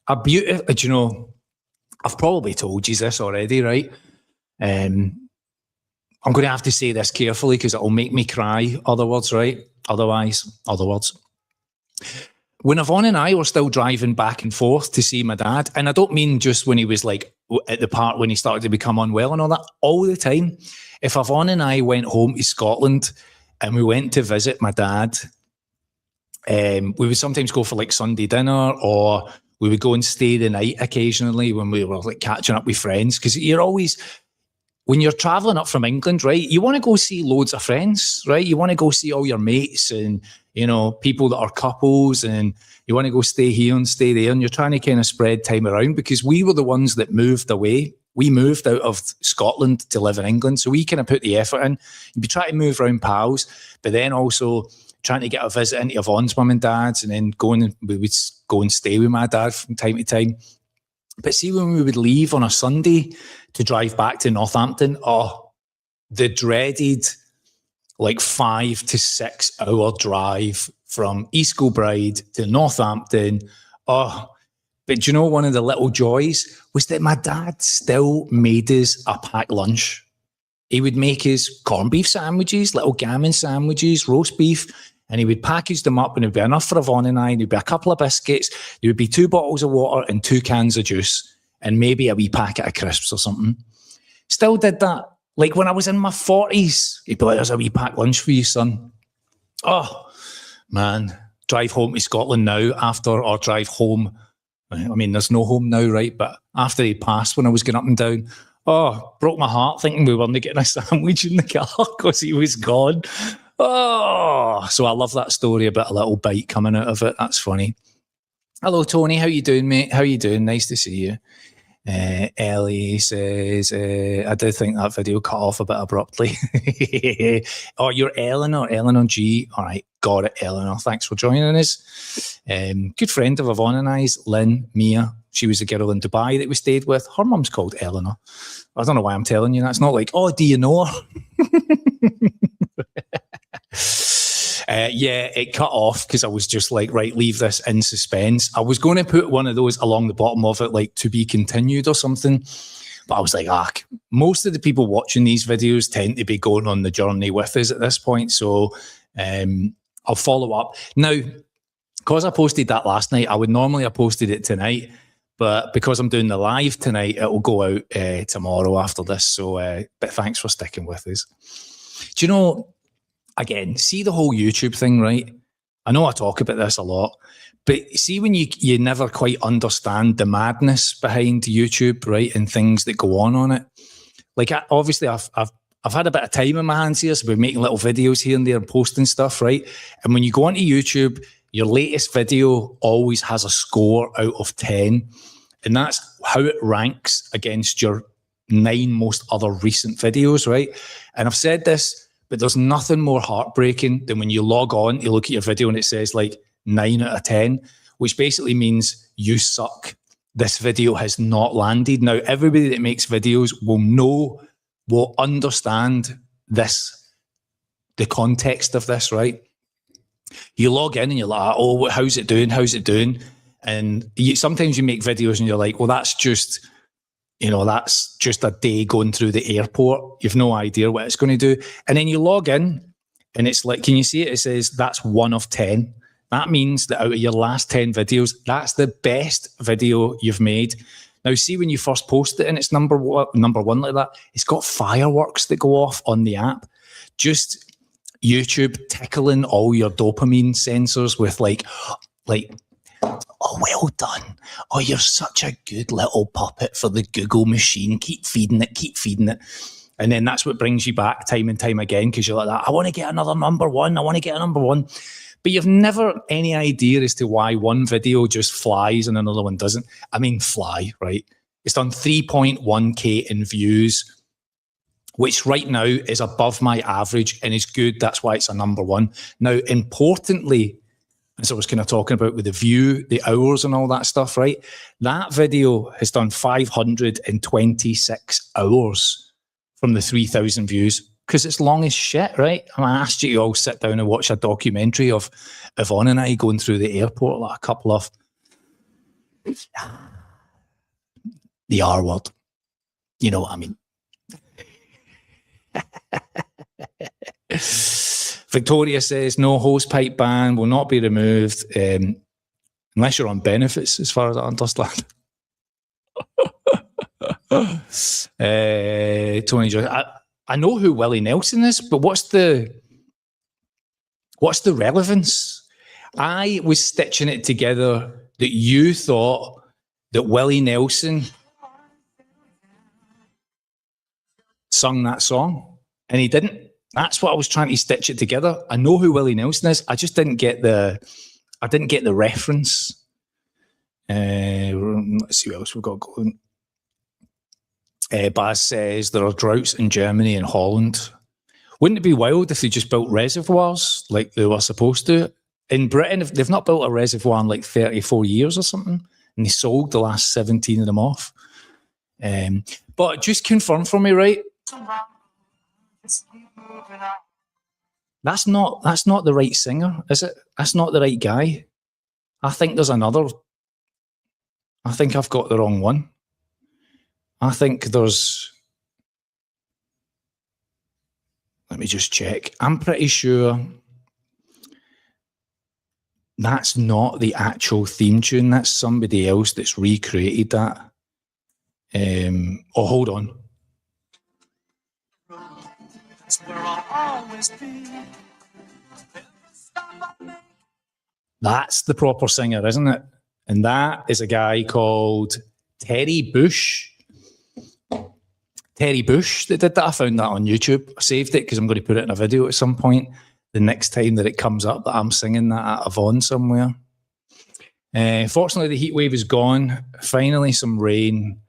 A beautiful, you know, I've probably told you this already, right? I'm going to have to say this carefully because it'll make me cry. Other words. When Yvonne and I were still driving back and forth to see my dad, and I don't mean just when he was like at the part when he started to become unwell and all that, all the time. If Yvonne and I went home to Scotland and we went to visit my dad, we would sometimes go for like Sunday dinner, or we would go and stay the night occasionally when we were like catching up with friends. Because you're always, when you're traveling up from England, right, you want to go see loads of friends, right? You want to go see all your mates and, you know, people that are couples, and you want to go stay here and stay there, and you're trying to kind of spread time around, because we were the ones that moved away. We moved out of Scotland to live in England, so we kind of put the effort in. You'd be trying to move around pals, but then also trying to get a visit into Yvonne's mum and dad's, and then we would go and stay with my dad from time to time. But see, when we would leave on a Sunday to drive back to Northampton, the dreaded like 5 to 6 hour drive from East Kilbride to Northampton. But you know, one of the little joys was that my dad still made us a packed lunch. He would make us corned beef sandwiches, little gammon sandwiches, roast beef, and he would package them up, and it'd be enough for Yvonne and I, and there'd be a couple of biscuits, there would be 2 bottles of water and 2 cans of juice, and maybe a wee packet of crisps or something. Still did that. Like when I was in my 40s, he'd be like, there's a wee packed lunch for you, son. Oh, man. Drive home to Scotland now or drive home. I mean, there's no home now, right? But after he passed, when I was going up and down, broke my heart thinking we weren't getting a sandwich in the car because he was gone. So I love that story about a little bite coming out of it. That's funny. Hello, Tony. How you doing, mate? How you doing? Nice to see you. Ellie says, I did think that video cut off a bit abruptly. You're Eleanor G. All right, got it, Eleanor. Thanks for joining us. Good friend of Yvonne and I's, Lynn, Mia. She was the girl in Dubai that we stayed with. Her mum's called Eleanor. I don't know why I'm telling you that. It's not like, do you know her? It cut off because I was just like, right, leave this in suspense. I was going to put one of those along the bottom of it, like to be continued or something. But I was like, most of the people watching these videos tend to be going on the journey with us at this point. So I'll follow up. Now, because I posted that last night, I would normally have posted it tonight. But because I'm doing the live tonight, it will go out tomorrow after this. So, but thanks for sticking with us. Do you know, again, see the whole YouTube thing, right? I know I talk about this a lot, but see when you never quite understand the madness behind YouTube, right, and things that go on it. Like, obviously, I've had a bit of time in my hands here, so we're making little videos here and there and posting stuff, right? And when you go onto YouTube, your latest video always has a score out of 10. And that's how it ranks against your 9 most other recent videos, right? And I've said this, but there's nothing more heartbreaking than when you log on, you look at your video and it says like 9 out of 10, which basically means you suck. This video has not landed. Now, everybody that makes videos will understand this, the context of this, right? You log in and you're like, oh, how's it doing? How's it doing? And sometimes you make videos and you're like, well, that's just a day going through the airport. You've no idea what it's going to do. And then you log in and it's like, can you see it? It says that's 1 of 10. That means that out of your last 10 videos, that's the best video you've made. Now, see when you first post it and it's number one like that, it's got fireworks that go off on the app. Just YouTube tickling all your dopamine sensors with like, oh, well done. Oh, you're such a good little puppet for the Google machine. Keep feeding it. And then that's what brings you back time and time again, because you're like that. I want to get another number one. But you've never any idea as to why one video just flies and another one doesn't. I mean, fly, right? It's done 3.1K in views, which right now is above my average and is good. That's why it's a number one. Now, importantly, as I was kind of talking about with the view, the hours and all that stuff, right? That video has done 526 hours from the 3,000 views, because it's long as shit, right? I asked you to all sit down and watch a documentary of Yvonne and I going through the airport, like a couple of the R word. You know what I mean? Victoria says, no, hosepipe ban will not be removed unless you're on benefits, as far as I understand. Tony Joyce, I know who Willie Nelson is, but what's the relevance? I was stitching it together that you thought that Willie Nelson sung that song, and he didn't. That's what I was trying to stitch it together. I know who Willie Nelson is. I just didn't get the reference. Let's see what else we've got going. Baz says there are droughts in Germany and Holland. Wouldn't it be wild if they just built reservoirs like they were supposed to? In Britain, if they've not built a reservoir in like 34 years or something, and they sold the last 17 of them off. But just confirm for me, right? That's not the right singer, is it? That's not the right guy. I think there's another. I think I've got the wrong one. I think there's. Let me just check. I'm pretty sure that's not the actual theme tune. That's somebody else that's recreated that. Oh, hold on. That's the proper singer, isn't it? And that is a guy called Terry Bush. Terry Bush that did that. I found that on YouTube. I saved it because I'm going to put it in a video at some point the next time that it comes up that I'm singing that at Yvonne somewhere. Fortunately, the heat wave is gone. Finally, some rain.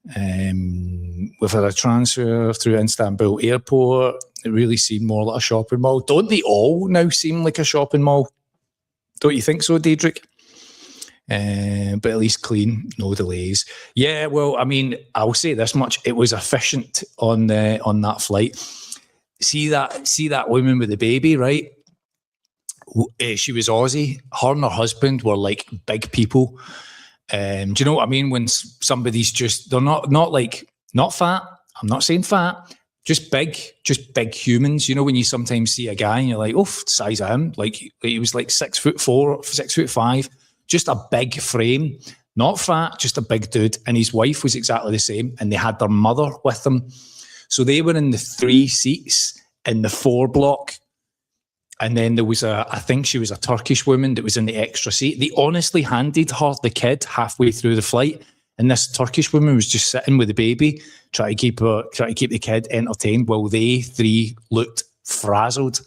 We've had a transfer through Istanbul airport. It really seemed more like a shopping mall. Don't they all now seem like a shopping mall? Don't you think so, Diedrich? But at least clean, no delays. Yeah, well, I mean, I'll say this much: it was efficient on that flight. See that woman with the baby, right? She was Aussie. Her and her husband were like big people. Do you know what I mean? When somebody's they're not fat. I'm not saying fat. Just big humans. You know, when you sometimes see a guy and you're like, oh, size of him. Like he was like 6'4", 6'5". Just a big frame, not fat, just a big dude. And his wife was exactly the same. And they had their mother with them. So they were in the 3 seats in the 4 block. And then there was I think she was a Turkish woman that was in the extra seat. They honestly handed her the kid halfway through the flight. And this Turkish woman was just sitting with the baby, trying to keep the kid entertained while they 3 looked frazzled.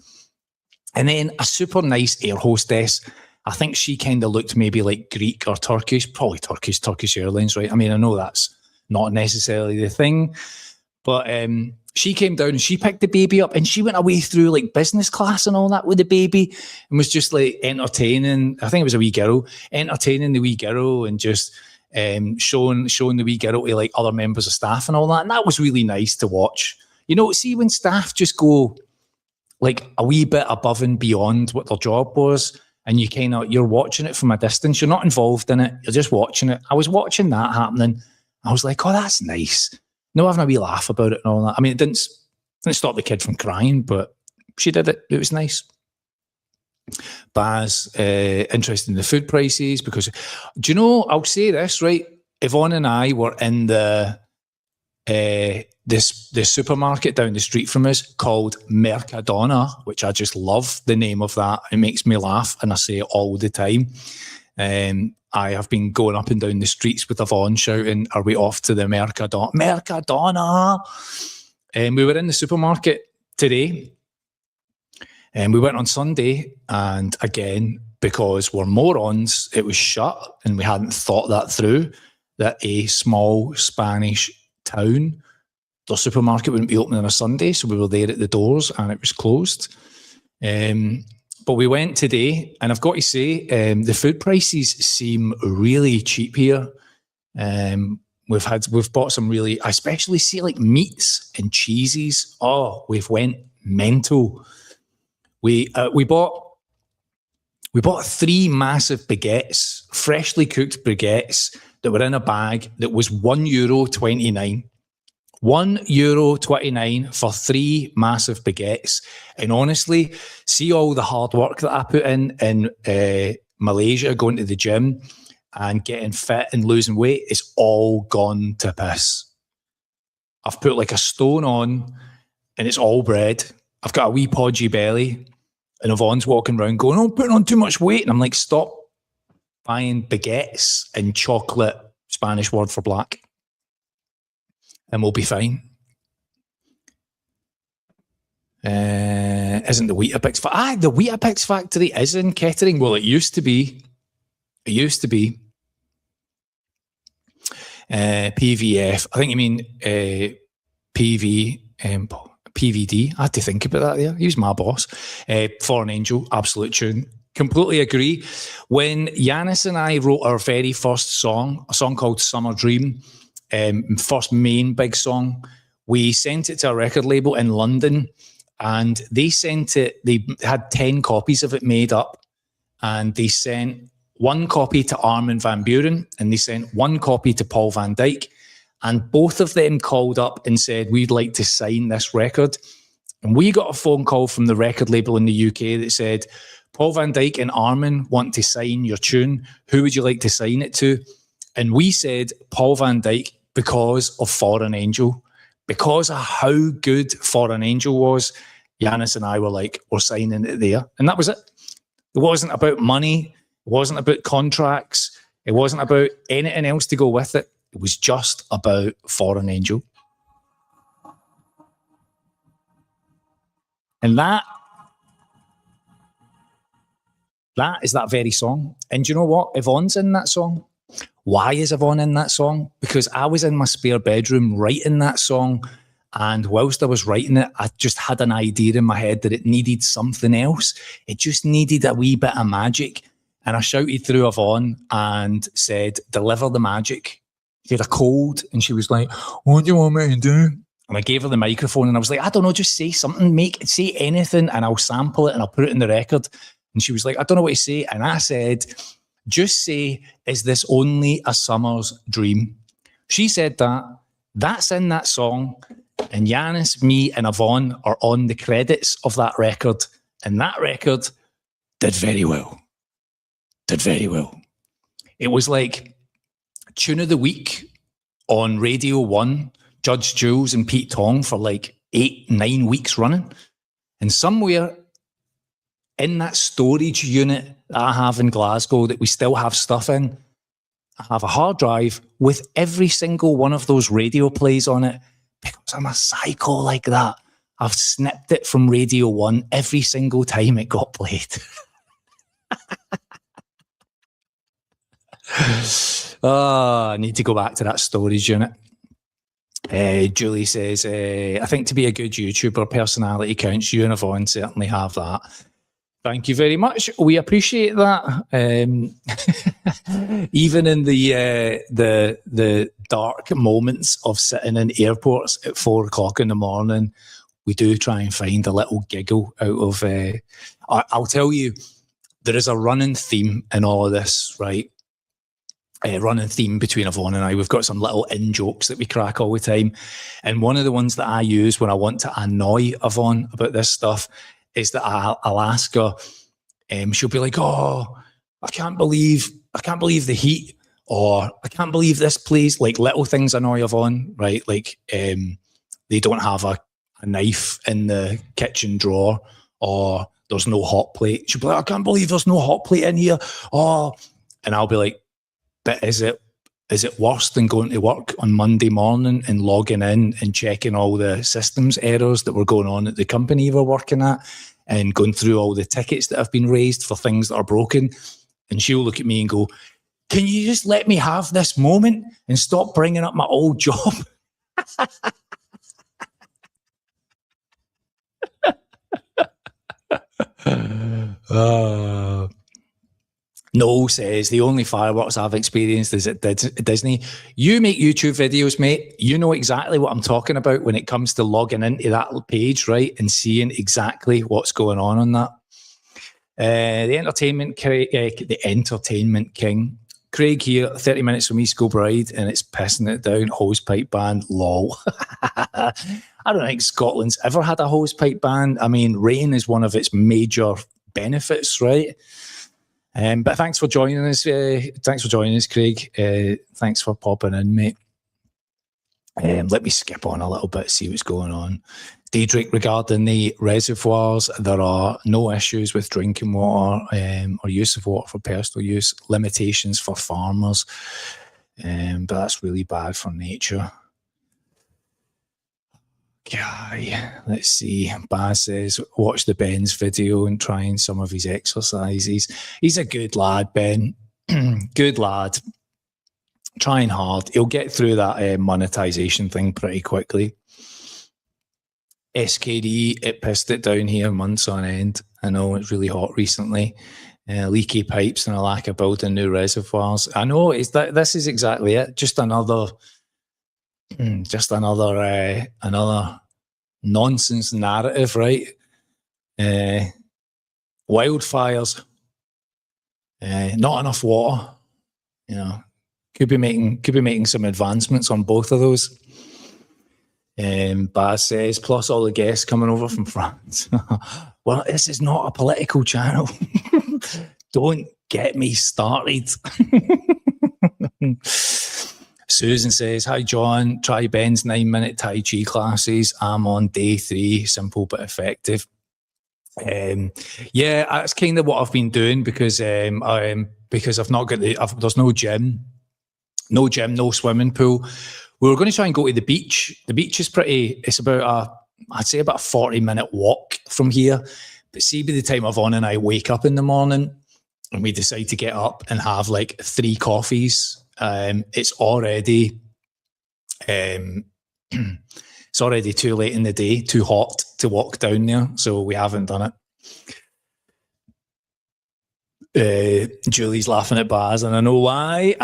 And then a super nice air hostess. I think she kind of looked maybe like Greek or Turkish, probably Turkish Airlines, right? I mean, I know that's not necessarily the thing, but she came down and she picked the baby up and she went away through like business class and all that with the baby and was just like entertaining. I think it was a wee girl, entertaining the wee girl and just showing the wee girl to like other members of staff and all that. And that was really nice to watch. You know, see when staff just go like a wee bit above and beyond what their job was, and you're watching it from a distance. You're not involved in it. You're just watching it. I was watching that happening. I was like, oh, that's nice. No, having a wee laugh about it and all that. I mean, it didn't stop the kid from crying, but she did it. It was nice. Baz, interested in the food prices because, do you know, I'll say this, right? Yvonne and I were in the supermarket down the street from us called Merkadona, which I just love the name of that. It makes me laugh and I say it all the time. I have been going up and down the streets with Yvonne shouting, are we off to the Merkadona? Merkadona! We were in the supermarket today and we went on Sunday, and again, because we're morons, it was shut and we hadn't thought that through, that a small Spanish town, the supermarket wouldn't be open on a Sunday, so we were there at the doors and it was closed. But we went today, and I've got to say, the food prices seem really cheap here. We've bought some really, I especially see like meats and cheeses. Oh, we've went mental. We bought 3 massive baguettes, freshly cooked baguettes that were in a bag that was €1.29. €1.29 for 3 massive baguettes. And honestly, see all the hard work that I put in Malaysia, going to the gym and getting fit and losing weight, it's all gone to piss. I've put like a stone on and it's all bread. I've got a wee podgy belly and Yvonne's walking around going, oh, I'm putting on too much weight. And I'm like, stop buying baguettes and chocolate, Spanish word for black, and we'll be fine. Isn't the Weetabix factory? The Weetabix factory is in Kettering. Well, it used to be. PVF. I think you mean PVD. I had to think about that there. He was my boss. Foreign Angel, absolute tune. Completely agree. When Yanis and I wrote our very first song, a song called Summer Dream, first main big song, we sent it to a record label in London, and they had 10 copies of it made up, and they sent 1 copy to Armin van Buuren and they sent 1 copy to Paul van Dyk, and both of them called up and said, we'd like to sign this record. And we got a phone call from the record label in the UK that said, Paul van Dyk and Armin want to sign your tune. Who would you like to sign it to? And we said Paul van Dyk, because of Foreign Angel, because of how good Foreign Angel was. Yanis and I were like, we're signing it there. And that was it. It wasn't about money. It wasn't about contracts. It wasn't about anything else to go with it. It was just about Foreign Angel. And that is that very song. And do you know what? Yvonne's in that song. Why is Yvonne in that song? Because I was in my spare bedroom writing that song, and whilst I was writing it, I just had an idea in my head that it needed something else. It just needed a wee bit of magic. And I shouted through Yvonne and said, deliver the magic. She had a cold and she was like, what do you want me to do? And I gave her the microphone and I was like, I don't know, just say something, say anything and I'll sample it and I'll put it in the record. And she was like, I don't know what to say. And I said, just say, is this only a summer's dream? She said that. That's in that song. And Yanis, me and Yvonne are on the credits of that record. And that record did very well. Did very well. It was like Tune of the Week on Radio 1, Judge Jules and Pete Tong for like 8-9 weeks running. And somewhere in that storage unit that I have in Glasgow that we still have stuff in, I have a hard drive with every single one of those radio plays on it, because I'm a psycho like that. I've snipped it from Radio 1 every single time it got played. I need to go back to that storage unit. Julie says, I think to be a good YouTuber, personality counts. You and Yvonne certainly have that. Thank you very much. We appreciate that. Even in the dark moments of sitting in airports at 4 o'clock in the morning, we do try and find a little giggle out of. I'll tell you, there is a running theme in all of this, right? Running theme between Yvonne and I. We've got some little in jokes that we crack all the time, and one of the ones that I use when I want to annoy Yvonne about this stuff is that I'll ask her. She'll be like, "Oh, I can't believe the heat," or "I can't believe this place." Like little things annoy Yvonne, right? Like they don't have a knife in the kitchen drawer, or there's no hot plate. She'll be like, "I can't believe there's no hot plate in here." Oh, and I'll be like, "But is it worse than going to work on Monday morning and logging in and checking all the systems errors that were going on at the company you were working at and going through all the tickets that have been raised for things that are broken?" And she'll look at me and go, "Can you just let me have this moment and stop bringing up my old job?" Noel says, the only fireworks I've experienced is at Disney. You make YouTube videos, mate. You know exactly what I'm talking about when it comes to logging into that page, right? And seeing exactly what's going on that. The Entertainment King. Craig here, 30 minutes from East Kilbride, and it's pissing it down. Hosepipe ban, lol. I don't think Scotland's ever had a hosepipe ban. I mean, rain is one of its major benefits, right? But thanks for joining us. Craig. Thanks for popping in, mate. Let me skip on a little bit, see what's going on. Diedrich, regarding the reservoirs, there are no issues with drinking water or use of water for personal use, limitations for farmers, but that's really bad for nature. Guy, let's see. Baz says, watch the Ben's video and trying some of his exercises. He's a good lad, Ben. Good lad. Trying hard. He'll get through that monetization thing pretty quickly. SKD, it pissed it down here months on end. I know it's really hot recently. Leaky pipes and a lack of building new reservoirs. I know this is exactly it. Just another nonsense narrative, right? Wildfires, not enough water. You know, could be making some advancements on both of those. Baz says, plus all the guests coming over from France. Well, this is not a political channel. Don't get me started. Susan says, hi, John. Try Ben's 9-minute Tai Chi classes. I'm on day 3. Simple but effective. Yeah, that's kind of what I've been doing because I've not got there's no gym, no swimming pool. We were going to try and go to the beach. The beach is it's about I'd say about a 40-minute walk from here. But see, by the time Yvonne and I wake up in the morning and we decide to get up and have like 3 coffees, it's already too late in the day, too hot to walk down there. So we haven't done it. Julie's laughing at Baz, and I know why.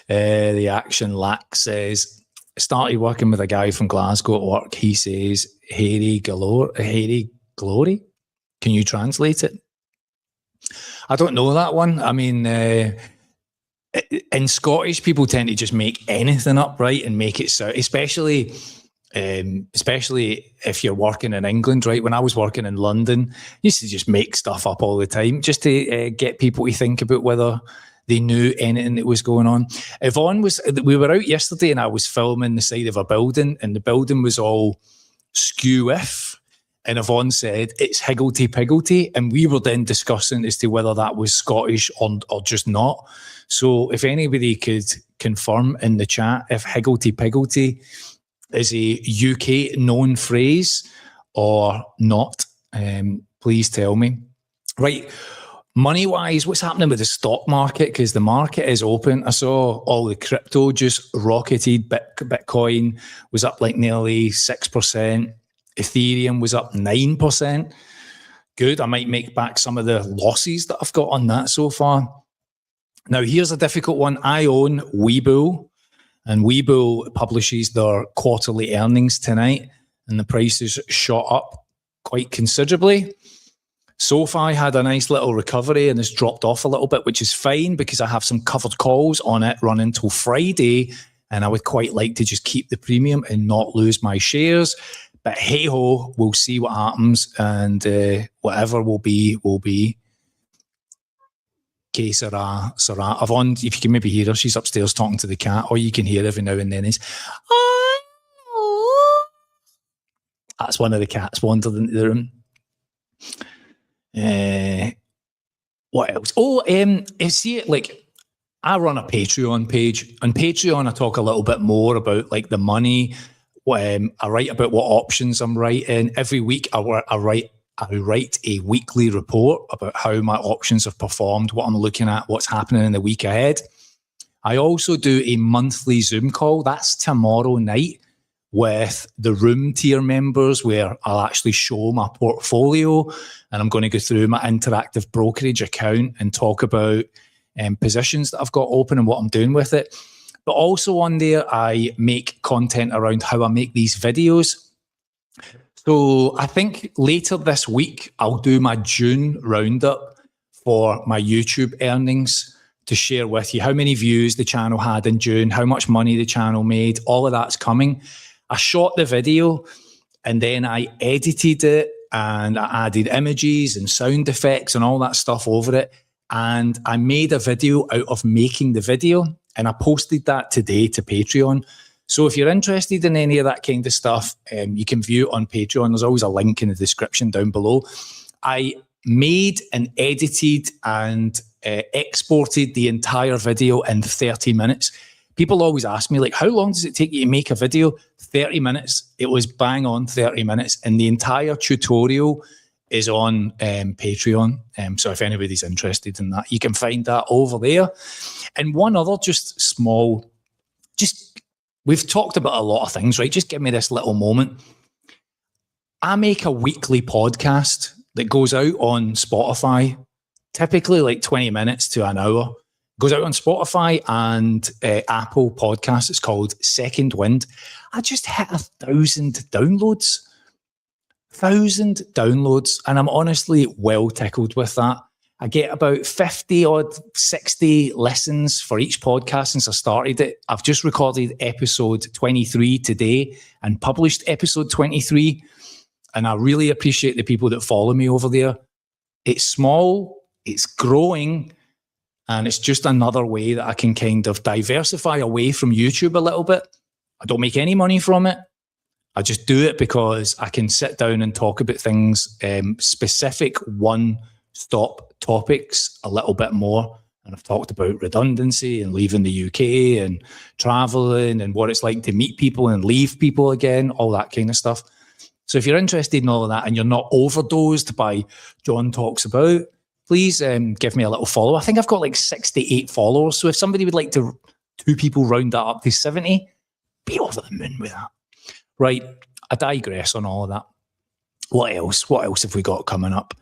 The Action Lack says, started working with a guy from Glasgow at work. He says, hairy glory. Can you translate it? I don't know that one. I mean, in Scottish, people tend to just make anything up, right, and make it so. Especially if you're working in England, right? When I was working in London, I used to just make stuff up all the time, just to get people to think about whether they knew anything that was going on. We were out yesterday, and I was filming the side of a building, and the building was all skew-if. And Yvonne said, it's Higgledy, and we were then discussing as to whether that was Scottish or just not. So if anybody could confirm in the chat if Higgledy is a UK known phrase or not, please tell me. Right, money-wise, what's happening with the stock market? Because the market is open. I saw all the crypto just rocketed. Bitcoin was up like nearly 6%. Ethereum was up 9%. Good. I might make back some of the losses that I've got on that so far. Now, here's a difficult one. I own Webull, and Webull publishes their quarterly earnings tonight, and the prices shot up quite considerably. SoFi had a nice little recovery and has dropped off a little bit, which is fine because I have some covered calls on it running till Friday, and I would quite like to just keep the premium and not lose my shares. But hey ho, we'll see what happens, and whatever will be, will be. Okay, Sarah. Yvonne, if you can maybe hear her, she's upstairs talking to the cat, or you can hear every now and then is, oh. That's one of the cats wandered into the room. What else? Oh, see it like I run a Patreon page. On Patreon, I talk a little bit more about like the money. I write about what options I'm writing. Every week, I write a weekly report about how my options have performed, what I'm looking at, what's happening in the week ahead. I also do a monthly Zoom call. That's tomorrow night with the room tier members, where I'll actually show my portfolio, and I'm going to go through my interactive brokerage account and talk about positions that I've got open and what I'm doing with it. But also on there, I make content around how I make these videos. So I think later this week, I'll do my June roundup for my YouTube earnings to share with you how many views the channel had in June, how much money the channel made. All of that's coming. I shot the video and then I edited it and I added images and sound effects and all that stuff over it. And I made a video out of making the video, and I posted that today to Patreon. So if you're interested in any of that kind of stuff, you can view it on Patreon. There's always a link in the description down below. I made and edited and exported the entire video in 30 minutes. People always ask me, like, how long does it take you to make a video? 30 minutes. It was bang on 30 minutes. And the entire tutorial is on Patreon. So if anybody's interested in that, you can find that over there. And one other just small, we've talked about a lot of things, right? Just give me this little moment. I make a weekly podcast that goes out on Spotify, typically like 20 minutes to an hour. Goes out on Spotify and Apple Podcasts. It's called Second Wind. I just hit 1,000 downloads. 1,000 downloads. And I'm honestly well tickled with that. I get about 50 odd, 60 listens for each podcast since I started it. I've just recorded episode 23 today and published episode 23. And I really appreciate the people that follow me over there. It's small, it's growing, and it's just another way that I can kind of diversify away from YouTube a little bit. I don't make any money from it. I just do it because I can sit down and talk about things, specific one-stop topics a little bit more. And I've talked about redundancy and leaving the UK and traveling and what it's like to meet people and leave people again, all that kind of stuff. So if you're interested in all of that and you're not overdosed by John Talks About, please give me a little follow. I think I've got like 68 followers. So if somebody would like to, two people round that up to 70, be over the moon with that. Right, I digress on all of that. What else? What else have we got coming up?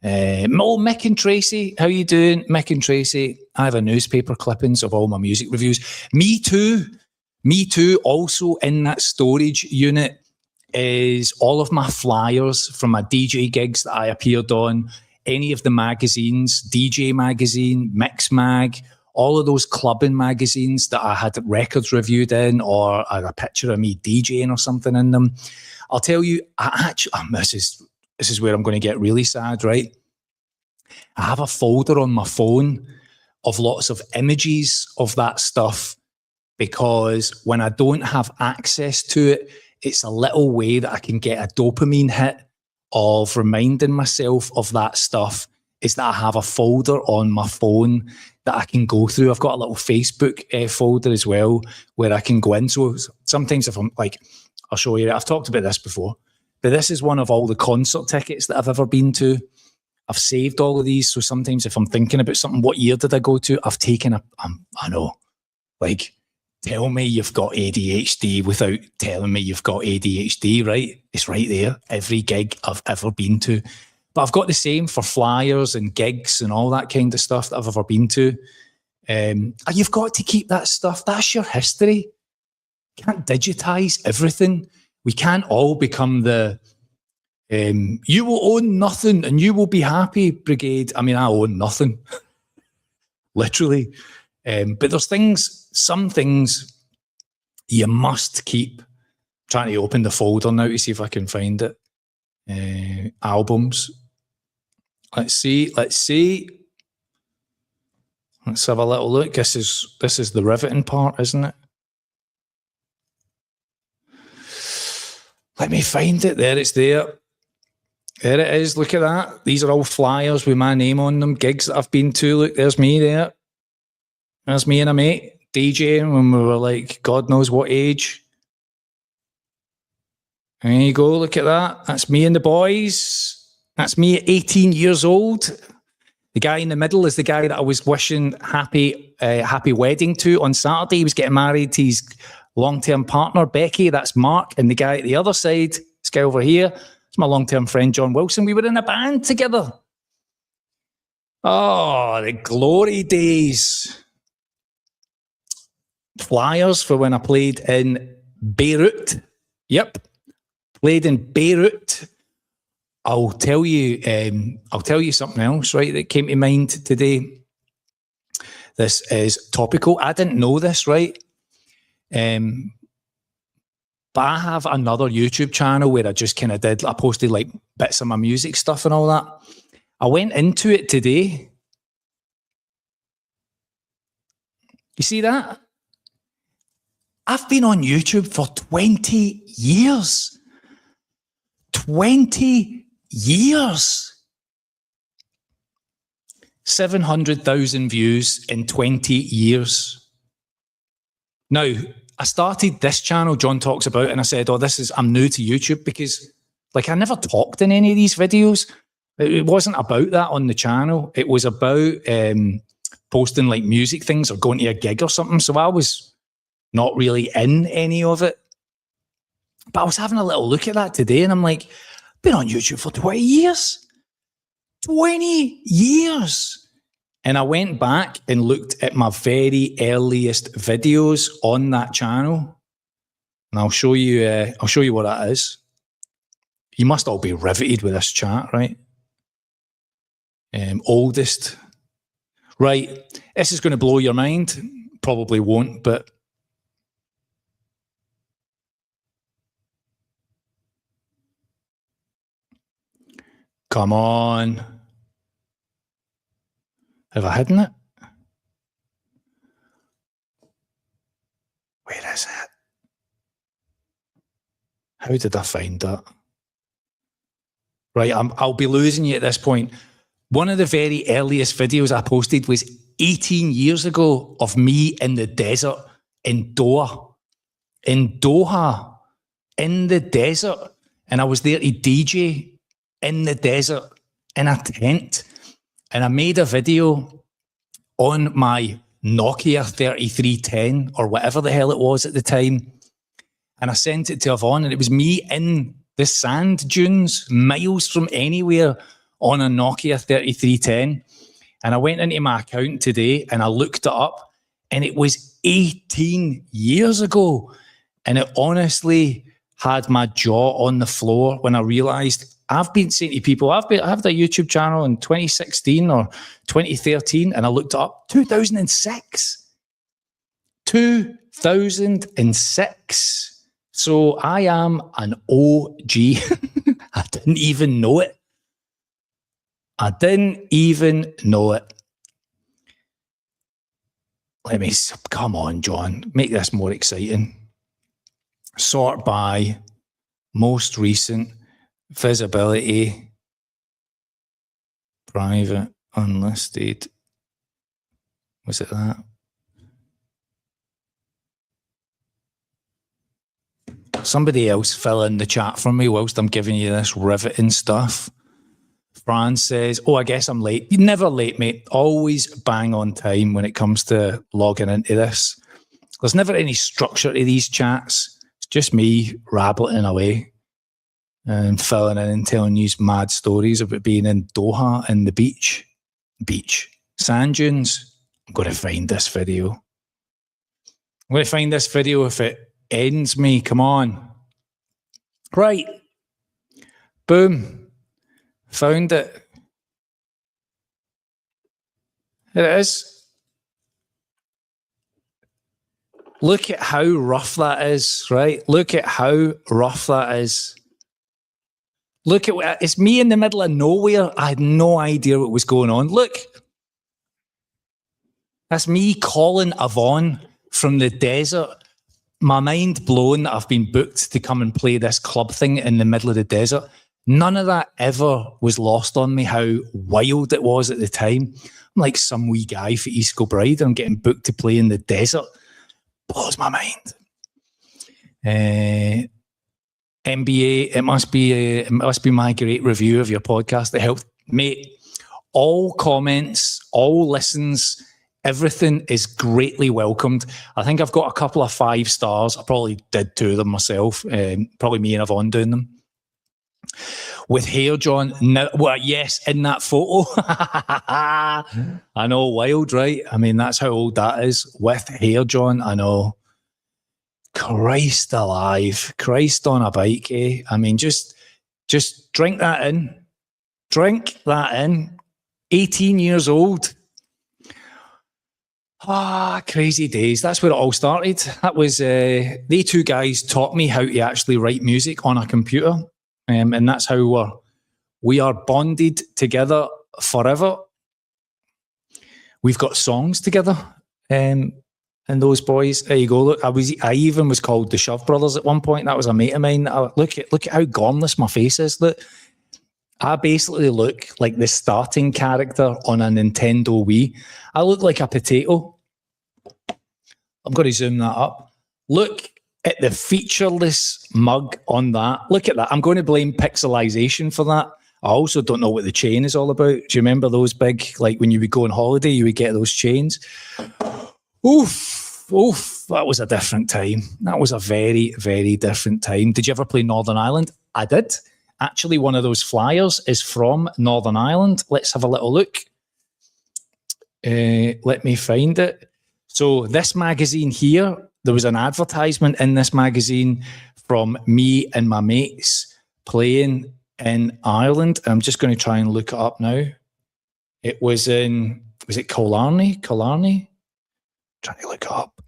Mick and Tracy, how you doing? Mick and Tracy, I have a newspaper clippings of all my music reviews. Me too. Also in that storage unit is all of my flyers from my DJ gigs that I appeared on, any of the magazines, DJ Magazine, Mix Mag, all of those clubbing magazines that I had records reviewed in, or I had a picture of me DJing or something in them. I'll tell you, this is where I'm going to get really sad, right? I have a folder on my phone of lots of images of that stuff, because when I don't have access to it, it's a little way that I can get a dopamine hit of reminding myself of that stuff, is that I have a folder on my phone that I can go through. I've got a little Facebook folder as well where I can go in. So sometimes if I'm like, I'll show you, I've talked about this before, but this is one of all the concert tickets that I've ever been to. I've saved all of these. So sometimes if I'm thinking about something, what year did I go to? I've taken I know, like, tell me you've got ADHD without telling me you've got ADHD, right? It's right there. Every gig I've ever been to. But I've got the same for flyers and gigs and all that kind of stuff that I've ever been to. And you've got to keep that stuff. That's your history. You can't digitize everything. We can't all become the you will own nothing and you will be happy brigade. I mean, I own nothing, literally. But there's some things you must keep. I'm trying to open the folder now to see if I can find it. Albums. Let's see. Let's have a little look. This is the riveting part, isn't it? Let me find it. There, it's there. There it is. Look at that. These are all flyers with my name on them. Gigs that I've been to. Look, there's me there. There's me and a mate DJing when we were like God knows what age. There you go. Look at that. That's me and the boys. That's me at 18 years old. The guy in the middle is the guy that I was wishing happy wedding to on Saturday. He was getting married to his long-term partner, Becky. That's Mark. And the guy at the other side, this guy over here, it's my long-term friend, John Wilson. We were in a band together. Oh, the glory days. Flyers for when I played in Beirut. Yep. Played in Beirut. I'll tell you something else, right, that came to mind today. This is topical. I didn't know this, right? But I have another YouTube channel where I just kind of I posted like bits of my music stuff and all that. I went into it today. You see that? I've been on YouTube for 20 years. 20 years. 700,000 views in 20 years. Now, I started this channel John talks about and I said, I'm new to YouTube because like I never talked in any of these videos. It wasn't about that on the channel. It was about posting like music things or going to a gig or something. So I was not really in any of it. But I was having a little look at that today and I'm like, been on YouTube for 20 years. 20 years. And I went back and looked at my very earliest videos on that channel. And I'll show you what that is. You must all be riveted with this chat, right? Oldest. Right. This is going to blow your mind. Probably won't, but come on. Have I hidden it? Where is it? How did I find that? Right, I'll be losing you at this point. One of the very earliest videos I posted was 18 years ago of me in the desert in Doha. In Doha, in the desert. And I was there to DJ in the desert in a tent. And I made a video on my Nokia 3310 or whatever the hell it was at the time. And I sent it to Yvonne and it was me in the sand dunes, miles from anywhere on a Nokia 3310. And I went into my account today and I looked it up and it was 18 years ago. And it honestly had my jaw on the floor when I realized I've been saying to people, I have the YouTube channel in 2016 or 2013 and I looked it up, 2006. 2006. So I am an OG. I didn't even know it. I didn't even know it. Come on, John, make this more exciting. Sort by most recent, visibility, private, unlisted. Was it that? Somebody else fill in the chat for me whilst I'm giving you this riveting stuff. Fran says, I guess I'm late. You're never late, mate. Always bang on time when it comes to logging into this. There's never any structure to these chats. It's just me rabbling away and filling in and telling you mad stories about being in Doha and the beach. Sand dunes. I'm going to find this video. I'm going to find this video if it ends me. Come on. Right. Boom. Found it. Here it is. Look at how rough that is, right? Look at how rough that is. Look at it's me in the middle of nowhere. I had no idea what was going on. Look. That's me calling Yvonne from the desert. My mind blown that I've been booked to come and play this club thing in the middle of the desert. None of that ever was lost on me, how wild it was at the time. I'm like some wee guy for East Kilbride. I'm getting booked to play in the desert. Blows my mind. MBA, it must be my great review of your podcast that helped. Mate, all comments, all listens, everything is greatly welcomed. I think I've got a couple of 5 stars. I probably did 2 of them myself. Probably me and Yvonne doing them. With hair, John. No, well, yes, in that photo. I know, wild, right? I mean, that's how old that is. With hair, John, I know. Christ alive. Christ on a bike, eh? I mean, just drink that in. Drink that in. 18 years old. Crazy days. That's where it all started. That was, they 2 guys taught me how to actually write music on a computer. And that's how we are bonded together forever. We've got songs together. And those boys, there you go. Look, I even was called the Shove Brothers at one point. That was a mate of mine. Look at how gormless my face is. Look, I basically look like the starting character on a Nintendo Wii. I look like a potato. I'm going to zoom that up. Look at the featureless mug on that. Look at that. I'm going to blame pixelization for that. I also don't know what the chain is all about. Do you remember those big, like when you would go on holiday, you would get those chains? Oof, that was a different time. That was a very, very different time. Did you ever play Northern Ireland? I did. Actually, one of those flyers is from Northern Ireland. Let's have a little look. Let me find it. So this magazine here, there was an advertisement in this magazine from me and my mates playing in Ireland. I'm just going to try and look it up now. It was it Killarney? Trying to look it up.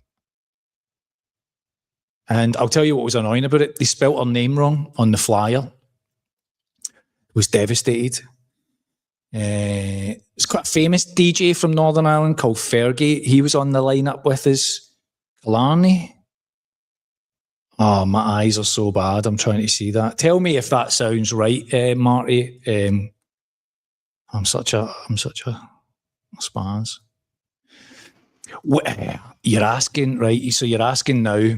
And I'll tell you what was annoying about it. They spelt her name wrong on the flyer. Was devastated. It's quite a famous DJ from Northern Ireland called Fergie. He was on the lineup with us. Killarney. Oh, my eyes are so bad. I'm trying to see that. Tell me if that sounds right, Marty. I'm such a spaz. You're asking, right? So you're asking now.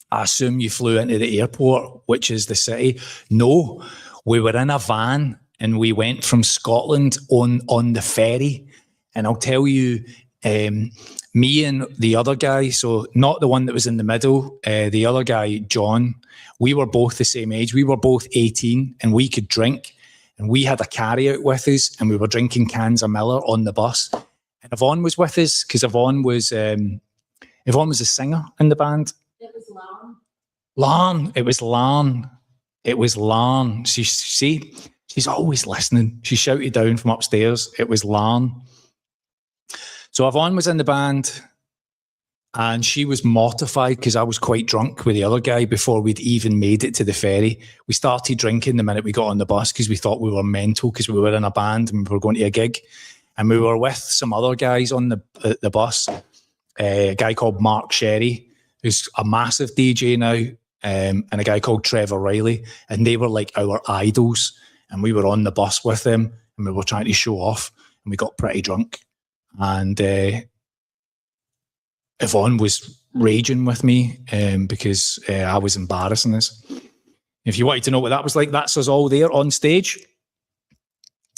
I assume you flew into the airport, which is the city. No. We were in a van and we went from Scotland on the ferry. And I'll tell you, me and the other guy, so not the one that was in the middle, the other guy, John, we were both the same age. We were both 18 and we could drink. And we had a carry-out with us and we were drinking cans of Miller on the bus. And Yvonne was with us because Yvonne was a singer in the band. It was Lan. Lan. It was Lan. It was Lan. She's always listening. She shouted down from upstairs. It was Lan. So Yvonne was in the band and she was mortified because I was quite drunk with the other guy before we'd even made it to the ferry. We started drinking the minute we got on the bus because we thought we were mental because we were in a band and we were going to a gig. And we were with some other guys on the bus. A guy called Mark Sherry, who's a massive DJ now. And a guy called Trevor Riley, and they were like our idols, and we were on the bus with them and we were trying to show off and we got pretty drunk and Yvonne was raging with me because I was embarrassing us. If you wanted to know what that was like, that's us all there on stage.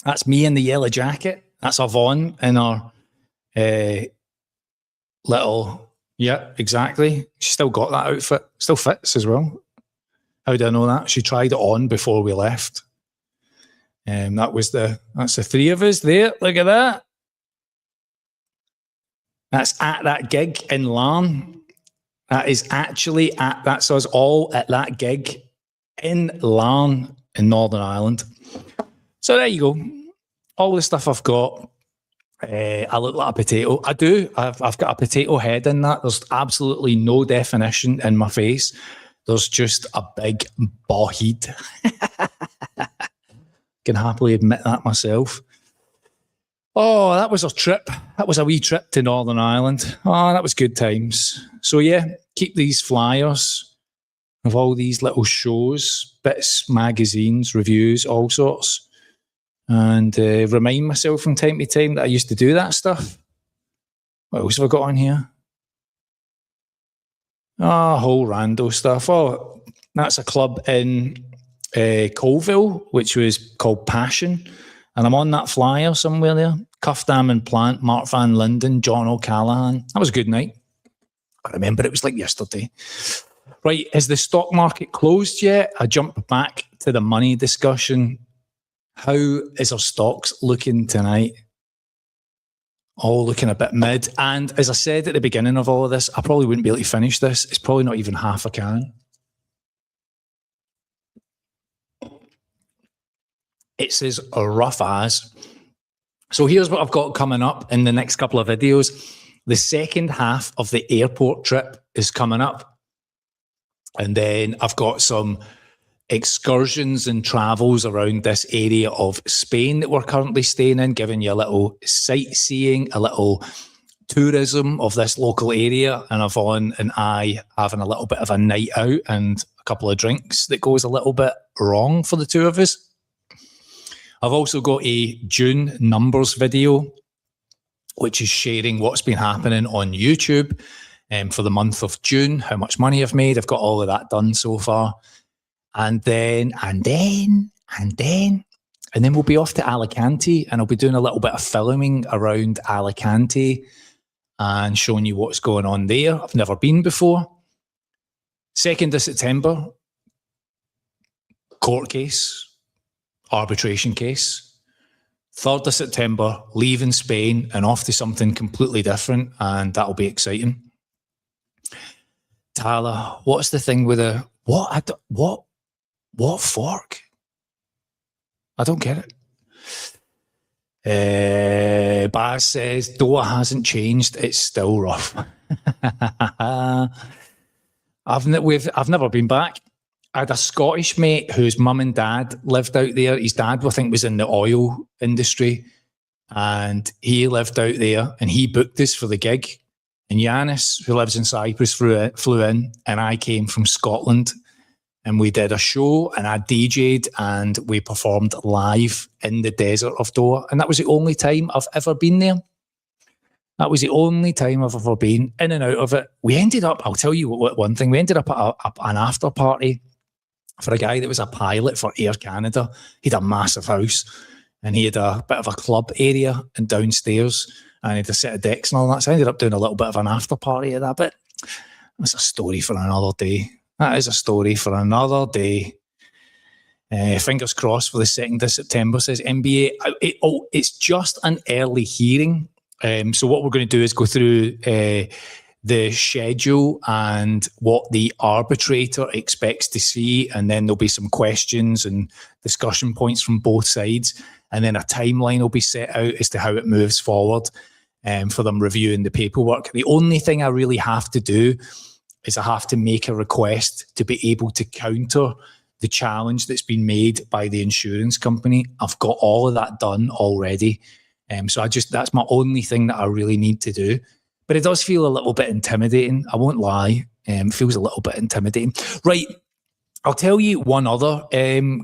That's me in the yellow jacket. That's Yvonne in her little, yeah, exactly. She still got that outfit. Still fits as well. How do I know that? She tried it on before we left. That's the three of us there. Look at that. That's at that gig in Larne. That is actually that's us all at that gig in Larne in Northern Ireland. So there you go. All the stuff I've got. I look like a potato. I do. I've got a potato head in that. There's absolutely no definition in my face. There's just a big bald. Can happily admit that myself. Oh, that was a trip. That was a wee trip to Northern Ireland. Oh, that was good times. So yeah, keep these flyers of all these little shows, bits, magazines, reviews, all sorts. And remind myself from time to time that I used to do that stuff. What else have I got on here? Oh, whole rando stuff. Oh, that's a club in Colville, which was called Passion. And I'm on that flyer somewhere there. Cuff Dam and Plant, Mark Van Linden, John O'Callaghan. That was a good night. I remember it was like yesterday. Right, is the stock market closed yet? I jump back to the money discussion. How is our stocks looking tonight? All looking a bit mid. And as I said at the beginning of all of this, I probably wouldn't be able to finish this. It's probably not even half a can. It's as rough as. So here's what I've got coming up in the next couple of videos. The second half of the airport trip is coming up. And then I've got some excursions and travels around this area of Spain that we're currently staying in, giving you a little sightseeing, a little tourism of this local area, and Yvonne and I having a little bit of a night out and a couple of drinks that goes a little bit wrong for the two of us. I've also got a June numbers video, which is sharing what's been happening on YouTube for the month of June, how much money I've made. I've got all of that done so far. And then we'll be off to Alicante, and I'll be doing a little bit of filming around Alicante and showing you what's going on there. I've never been before. 2nd of September, court case, arbitration case. 3rd of September, leaving Spain and off to something completely different, and that'll be exciting. Tala, what's the thing with the what fork? I don't get it. Baz says Doha hasn't changed; it's still rough. I've never been back. I had a Scottish mate whose mum and dad lived out there. His dad, I think, was in the oil industry, and he lived out there, and he booked us for the gig. And Yanis, who lives in Cyprus, flew in, and I came from Scotland, and we did a show, and I DJ'd, and we performed live in the desert of Doha. And that was the only time I've ever been there. That was the only time I've ever been in and out of it. We ended up, I'll tell you one thing, we ended up at an after party for a guy that was a pilot for Air Canada. He had a massive house, and he had a bit of a club area and downstairs, and he had a set of decks and all that. So I ended up doing a little bit of an after party at that, but that's a story for another day. That is a story for another day. Fingers crossed for the 2nd of September, says NBA. It's just an early hearing. So what we're going to do is go through the schedule and what the arbitrator expects to see, and then there'll be some questions and discussion points from both sides, and then a timeline will be set out as to how it moves forward for them reviewing the paperwork. The only thing I really have to do is I have to make a request to be able to counter the challenge that's been made by the insurance company. I've got all of that done already. So that's my only thing that I really need to do. But it does feel a little bit intimidating. I won't lie. It feels a little bit intimidating. Right. I'll tell you one other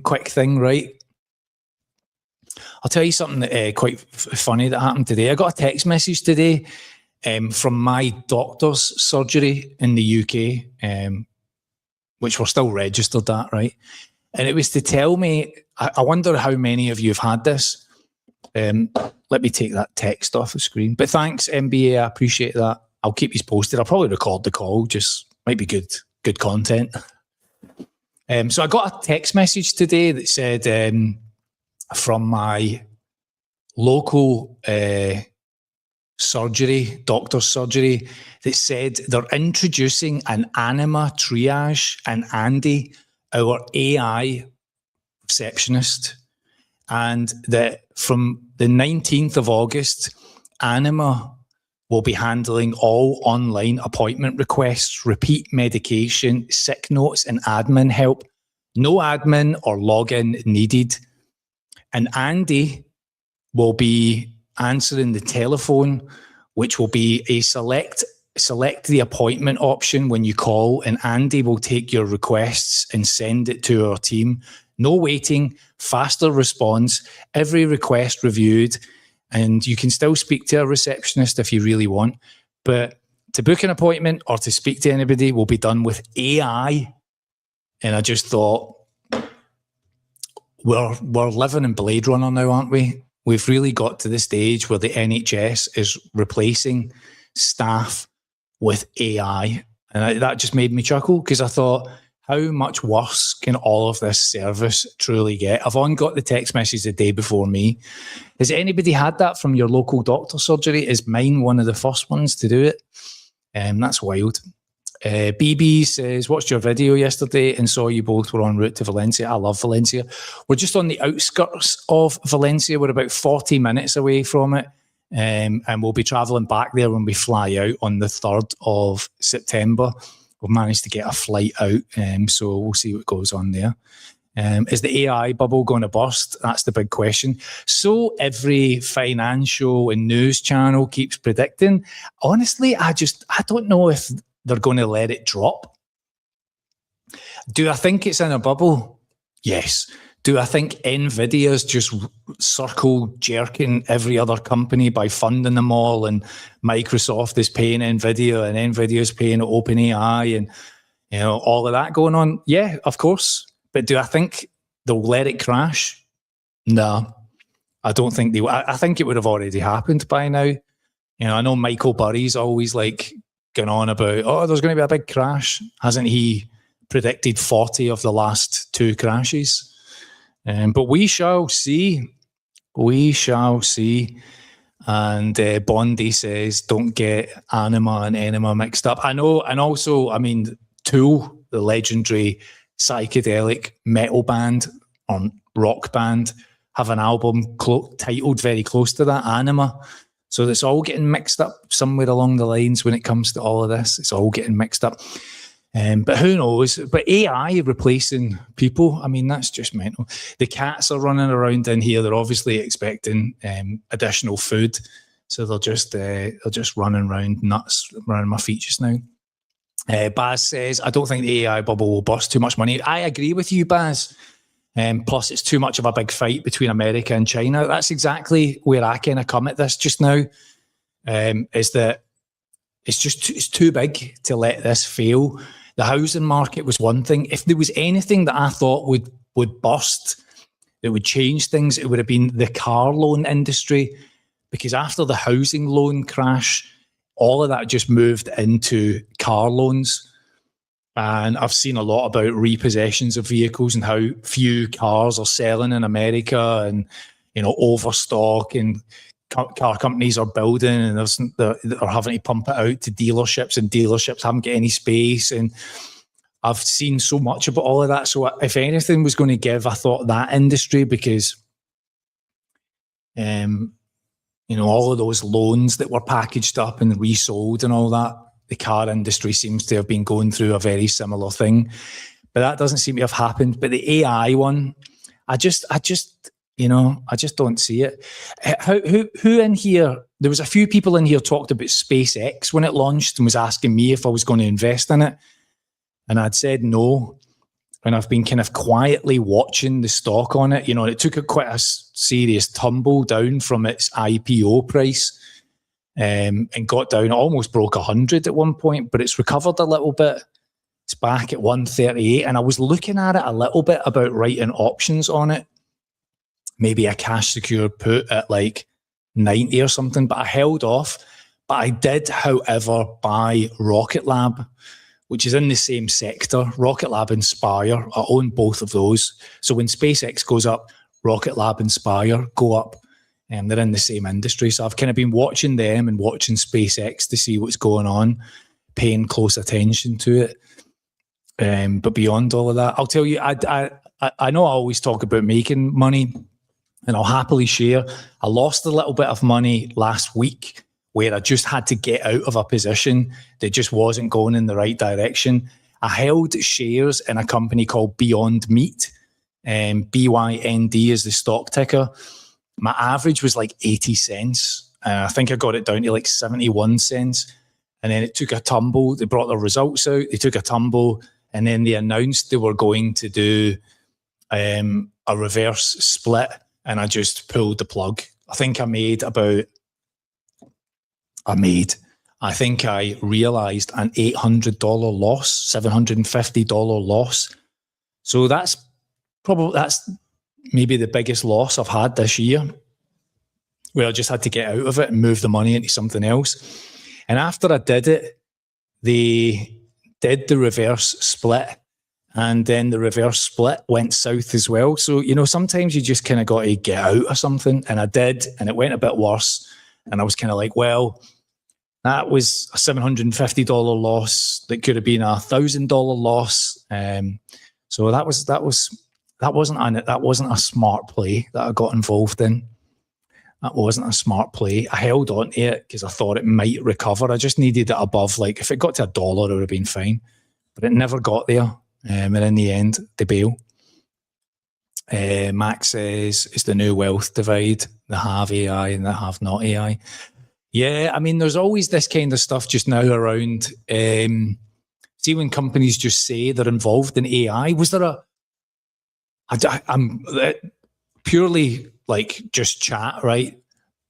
quick thing, right? I'll tell you something that, quite funny that happened today. I got a text message today from my doctor's surgery in the UK, which we're still registered at, right? And it was to tell me, I wonder how many of you have had this. Let me take that text off the screen. But thanks, MBA. I appreciate that. I'll keep you posted. I'll probably record the call. Just might be good content. So I got a text message today that said from my local doctor's surgery, that said they're introducing an anima triage and Andy, our AI receptionist, and that from the 19th of August, Anima will be handling all online appointment requests, repeat medication, sick notes, and admin help. No admin or login needed. And Andy will be answering the telephone, which will be a select the appointment option when you call, and Andy will take your requests and send it to our team. No waiting, faster response, every request reviewed, and you can still speak to a receptionist if you really want. But to book an appointment or to speak to anybody will be done with AI. And I just thought, we're living in Blade Runner now, aren't we? We've really got to the stage where the NHS is replacing staff with AI. And that just made me chuckle, because I thought, how much worse can all of this service truly get? Yvonne got the text message the day before me. Has anybody had that from your local doctor surgery? Is mine one of the first ones to do it? That's wild. BB says, watched your video yesterday and saw you both were en route to Valencia. I love Valencia. We're just on the outskirts of Valencia. We're about 40 minutes away from it. And we'll be travelling back there when we fly out on the 3rd of September. We've managed to get a flight out, so we'll see what goes on there. Is the AI bubble going to burst? That's the big question. So every financial and news channel keeps predicting. Honestly, I don't know if they're going to let it drop. Do I think it's in a bubble? Yes. Do I think Nvidia's just circle jerking every other company by funding them all, and Microsoft is paying Nvidia and Nvidia's paying OpenAI, and all of that going on? Yeah, of course. But do I think they'll let it crash? No, I don't think they will. I think it would have already happened by now. I know Michael Burry's always like going on about, there's going to be a big crash. Hasn't he predicted 40 of the last 2 crashes? But we shall see. We shall see. And Bondi says, don't get Anima and Enema mixed up. I know. And also, Tool, the legendary psychedelic metal band or rock band, have an album titled very close to that, Anima. So it's all getting mixed up somewhere along the lines when it comes to all of this. It's all getting mixed up. But who knows? But AI replacing people, that's just mental. The cats are running around in here. They're obviously expecting additional food. So they're just running around nuts around my feet just now. Baz says, I don't think the AI bubble will burst. Too much money. I agree with you, Baz. Plus, it's too much of a big fight between America and China. That's exactly where I kind of come at this just now, is that it's too big to let this fail. The housing market was one thing. If there was anything that I thought would burst, that would change things, it would have been the car loan industry. Because after the housing loan crash, all of that just moved into car loans. And I've seen a lot about repossessions of vehicles and how few cars are selling in America, and, overstock, and car companies are building and they're having to pump it out to dealerships, and dealerships haven't got any space. And I've seen so much about all of that. So if anything was going to give, I thought that industry, because all of those loans that were packaged up and resold and all that, the car industry seems to have been going through a very similar thing. But that doesn't seem to have happened. But the AI one, I just don't see it. Who in here, there was a few people in here talked about SpaceX when it launched and was asking me if I was going to invest in it. And I'd said no. And I've been kind of quietly watching the stock on it. It took quite a serious tumble down from its IPO price, and got down, almost broke 100 at one point, but it's recovered a little bit. It's back at 138. And I was looking at it a little bit about writing options on it. maybe a cash secured put at like 90 or something, but I held off. But I did, however, buy Rocket Lab, which is in the same sector. Rocket Lab and Spire, I own both of those. So when SpaceX goes up, Rocket Lab and Spire go up. And they're in the same industry. So I've kind of been watching them and watching SpaceX to see what's going on, paying close attention to it. But beyond all of that, I'll tell you, I know I always talk about making money, and I'll happily share. I lost a little bit of money last week where I just had to get out of a position that just wasn't going in the right direction. I held shares in a company called Beyond Meat. BYND is the stock ticker. My average was like 80 cents. I think I got it down to like 71 cents. And then it took a tumble. They brought their results out. They took a tumble. And then they announced they were going to do a reverse split. And I just pulled the plug. I think I realized an $800 loss, $750 loss. So that's maybe the biggest loss I've had this year, where I just had to get out of it and move the money into something else. And after I did it, they did the reverse split, and then the reverse split went south as well. So, sometimes you just kind of got to get out of something, and I did, and it went a bit worse. And I was kind of like, well, that was a $750 loss that could have been a $1,000 loss. So that wasn't a smart play that I got involved in. That wasn't a smart play. I held on to it because I thought it might recover. I just needed it above, like, if it got to $1, it would have been fine. But it never got there. And in the end, they bail. Max says, it's the new wealth divide, the have AI and the have not AI. Yeah, I mean, there's always this kind of stuff just now around. See, when companies just say they're involved in AI, was there I'm purely like just chat, right?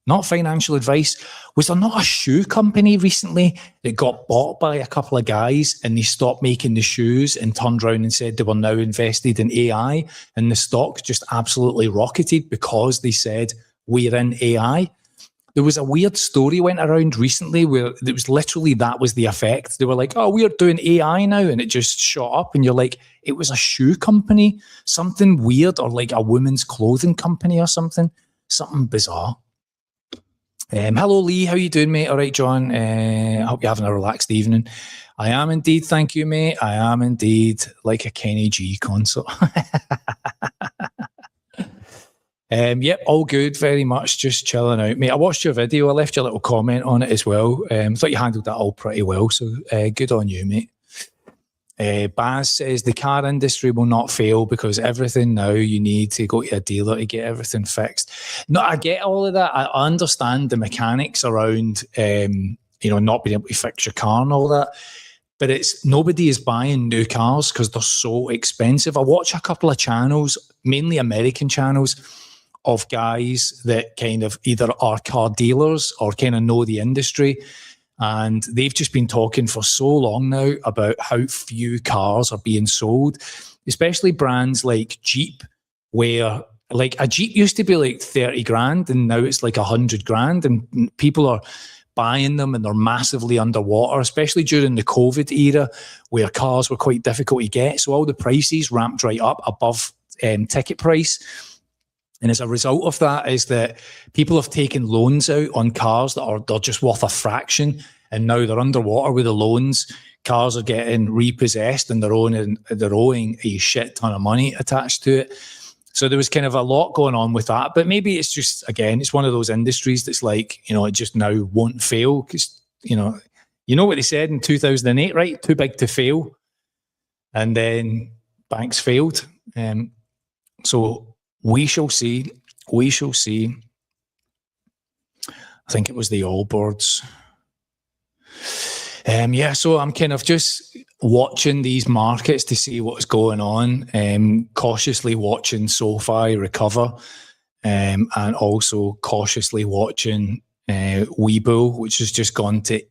Not financial advice. Was there not a shoe company recently that got bought by a couple of guys and they stopped making the shoes and turned around and said they were now invested in AI, and the stock just absolutely rocketed because they said we're in AI? There was a weird story went around recently where it was literally that was the effect. They were like, oh, we're doing AI now, and it just shot up. And you're like, it was a shoe company, something weird, or like a women's clothing company or something bizarre. Hello, Lee. How you doing, mate? All right, John. I hope you're having a relaxed evening. I am indeed. Thank you, mate. I am indeed, like a Kenny G concert. Yep, all good, very much, just chilling out, mate. I watched your video. I left you a little comment on it as well. Thought you handled that all pretty well, so good on you, mate. Baz says the car industry will not fail because everything now you need to go to a dealer to get everything fixed. No, I get all of that. I understand the mechanics around, not being able to fix your car and all that. But nobody is buying new cars because they're so expensive. I watch a couple of channels, mainly American channels, of guys that kind of either are car dealers or kind of know the industry. And they've just been talking for so long now about how few cars are being sold, especially brands like Jeep, where like a Jeep used to be like 30 grand and now it's like 100 grand, and people are buying them and they're massively underwater, especially during the COVID era where cars were quite difficult to get. So all the prices ramped right up above ticket price. And as a result of that is that people have taken loans out on cars they're just worth a fraction, and now they're underwater with the loans. Cars are getting repossessed and they're owing a shit ton of money attached to it. So there was kind of a lot going on with that. But maybe it's just, again, it's one of those industries that's like, it just now won't fail because, you know what they said in 2008, right? Too big to fail. And then banks failed. So we shall see. We shall see. I think it was the Allbirds. So I'm kind of just watching these markets to see what's going on, cautiously watching SoFi recover, and also cautiously watching Webull, which has just gone to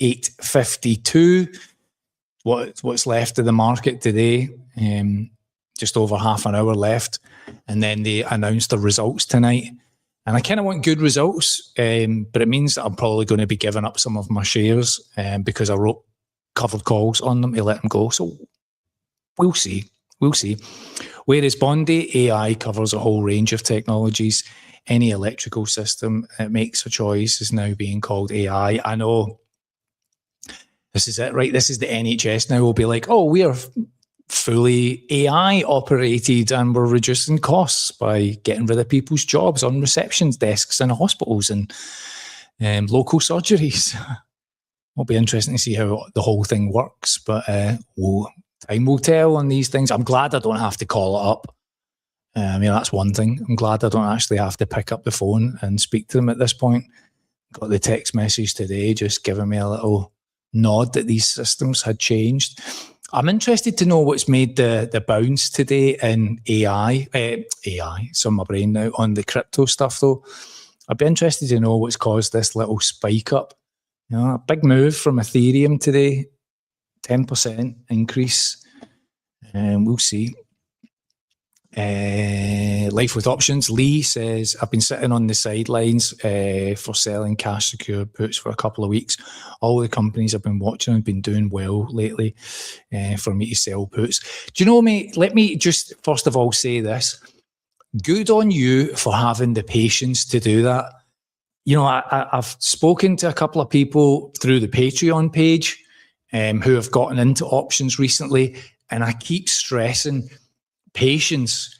852. What's left of the market today. just over half an hour left. And then they announced the results tonight. And I kind of want good results, but it means that I'm probably going to be giving up some of my shares because I wrote covered calls on them to let them go. So we'll see. We'll see. Whereas Bondi, AI covers a whole range of technologies. Any electrical system that makes a choice is now being called AI. I know this is it, right? This is the NHS now. Will be like, oh, we are fully AI operated and we're reducing costs by getting rid of people's jobs on reception desks in hospitals and local surgeries. It'll be interesting to see how the whole thing works, but time will tell on these things. I'm glad I don't have to call it up. I mean, that's one thing. I'm glad I don't actually have to pick up the phone and speak to them at this point. Got the text message today just giving me a little nod that these systems had changed. I'm interested to know what's made the bounce today in AI. It's on my brain now, on the crypto stuff though. I'd be interested to know what's caused this little spike up. You know, a big move from Ethereum today, 10% increase. And we'll see. Life with Options. Lee says, I've been sitting on the sidelines for selling cash secured puts for a couple of weeks. All the companies I've been watching have been doing well lately for me to sell puts. Do you know, mate, let me just first of all say this. Good on you for having the patience to do that. You know, I've spoken to a couple of people through the Patreon page who have gotten into options recently, and I keep stressing patience.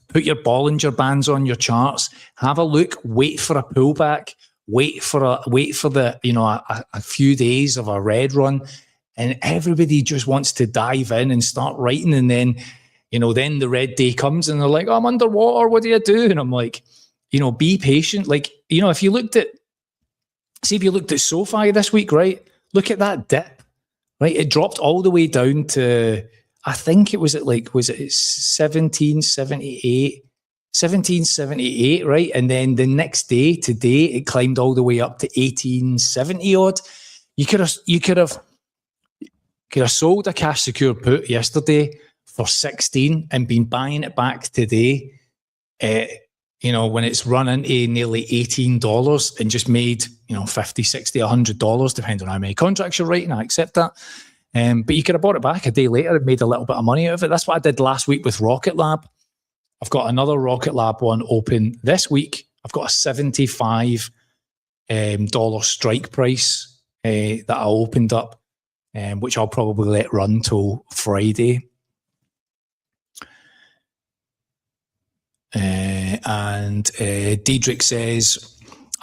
Put your Bollinger Bands on your charts. Have a look. Wait for a pullback. Wait for the a few days of a red run, and everybody just wants to dive in and start writing, and then then the red day comes, and they're like, "Oh, I'm underwater. What do you do?" And I'm like, be patient. Like, if you looked at SoFi this week, right? Look at that dip, right? It dropped all the way down to, I think it was at 1778, right? And then the next day, today, it climbed all the way up to 1870 odd. You could have sold a cash secured put yesterday for 16 and been buying it back today, when it's running nearly $18 and just made, $50, $60, $100, depending on how many contracts you're writing. I accept that. But you could have bought it back a day later and made a little bit of money out of it. That's what I did last week with Rocket Lab. I've got another Rocket Lab one open this week. I've got a $75 strike price that I opened up, which I'll probably let run till Friday. And Diedrich says,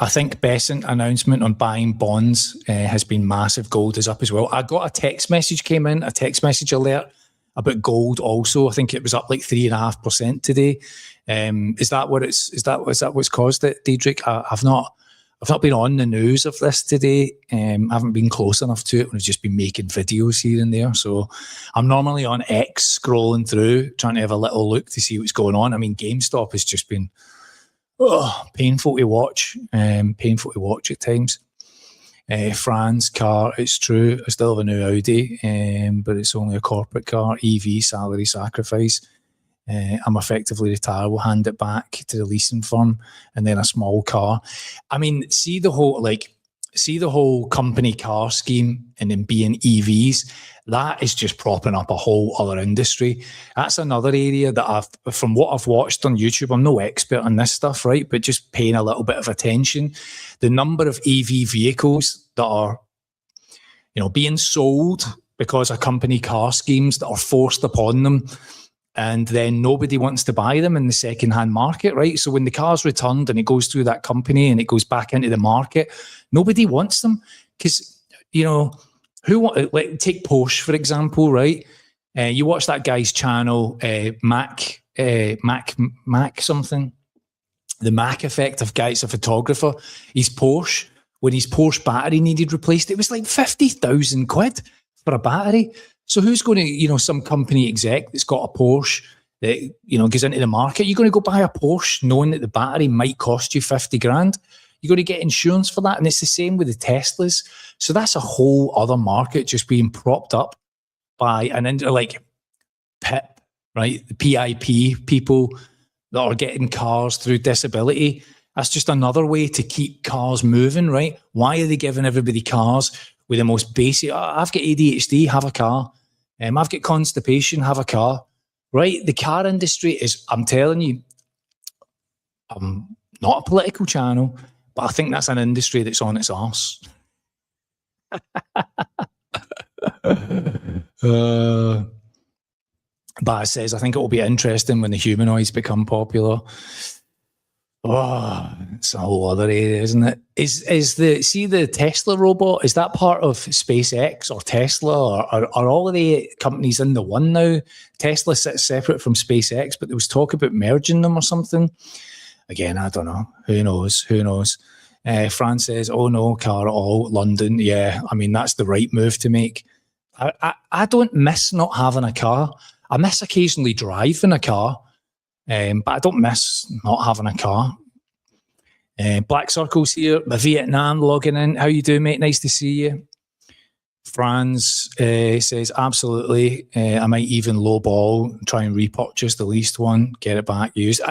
I think Besant announcement on buying bonds has been massive. Gold is up as well. I got a text message alert about gold also. I think it was up like 3.5% today. Is that what's caused it, Diedrich? I've not been on the news of this today. I haven't been close enough to it. I've just been making videos here and there. So I'm normally on X scrolling through, trying to have a little look to see what's going on. I mean, GameStop has just been painful to watch at times. Fran's car, it's true, I still have a new Audi, but it's only a corporate car. EV, salary sacrifice. I'm effectively retired, we'll hand it back to the leasing firm, and then a small car. I mean, see the whole company car scheme and then being EVs, that is just propping up a whole other industry. That's another area that from what I've watched on YouTube, I'm no expert on this stuff, right? But just paying a little bit of attention, the number of EV vehicles that are, being sold because of company car schemes that are forced upon them, and then nobody wants to buy them in the second-hand market, right? So when the car's returned and it goes through that company and it goes back into the market, nobody wants them because, take Porsche, for example, right? You watch that guy's channel, Mac something, the Mac Effect of guy's a photographer. His Porsche, when his Porsche battery needed replaced, it was like 50,000 quid for a battery. So who's going to, some company exec that's got a Porsche that, goes into the market, you're going to go buy a Porsche knowing that the battery might cost you 50 grand. You're going to get insurance for that. And it's the same with the Teslas. So that's a whole other market just being propped up by an like Pip right? The PIP people that are getting cars through disability. That's just another way to keep cars moving, right? Why are they giving everybody cars with the most basic? I've got ADHD, have a car. I've got constipation, have a car, right? The car industry is, I'm telling you, I'm not a political channel, but I think that's an industry that's on its arse. But it says, I think it will be interesting when the humanoids become popular. Oh, it's a whole other area, isn't it? Is the Tesla robot, is that part of SpaceX or Tesla, or are all of the companies in the one now? Tesla sits separate from SpaceX, but there was talk about merging them or something. Again, I don't know. Who knows? Fran says, oh no, car at all. London, yeah. I mean, that's the right move to make. I don't miss not having a car. I miss occasionally driving a car, but I don't miss not having a car. Black Circle's here. Vietnam logging in. How you doing, mate? Nice to see you. Franz says, absolutely. I might even low ball, try and repurchase the leased one, get it back used.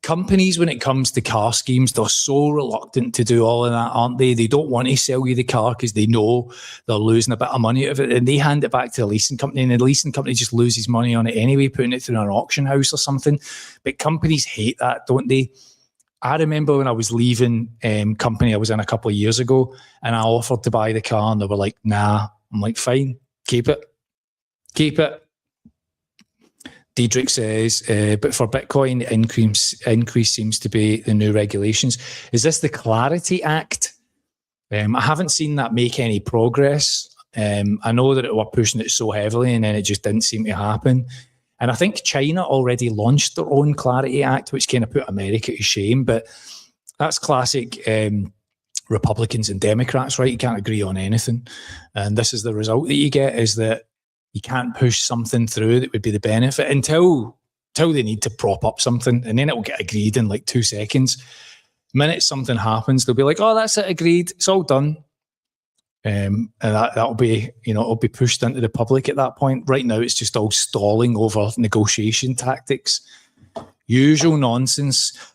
Companies, when it comes to car schemes, they're so reluctant to do all of that, aren't they? They don't want to sell you the car because they know they're losing a bit of money out of it, and they hand it back to the leasing company, and the leasing company just loses money on it anyway, putting it through an auction house or something. But companies hate that, don't they? I remember when I was leaving company I was in a couple of years ago, and I offered to buy the car, and they were like, nah. I'm like, fine, keep it. Diedrich says, but for Bitcoin, the increase seems to be the new regulations. Is this the Clarity Act? I haven't seen that make any progress. I know that it were pushing it so heavily, and then it just didn't seem to happen. And I think China already launched their own Clarity Act, which kind of put America to shame. But that's classic Republicans and Democrats, right? You can't agree on anything. And this is the result that you get, is that you can't push something through that would be the benefit until they need to prop up something, and then it will get agreed in like 2 seconds. The minute something happens, they'll be like, oh, that's it, agreed, it's all done. And that'll be, it'll be pushed into the public at that point. Right now, it's just all stalling over negotiation tactics. Usual nonsense.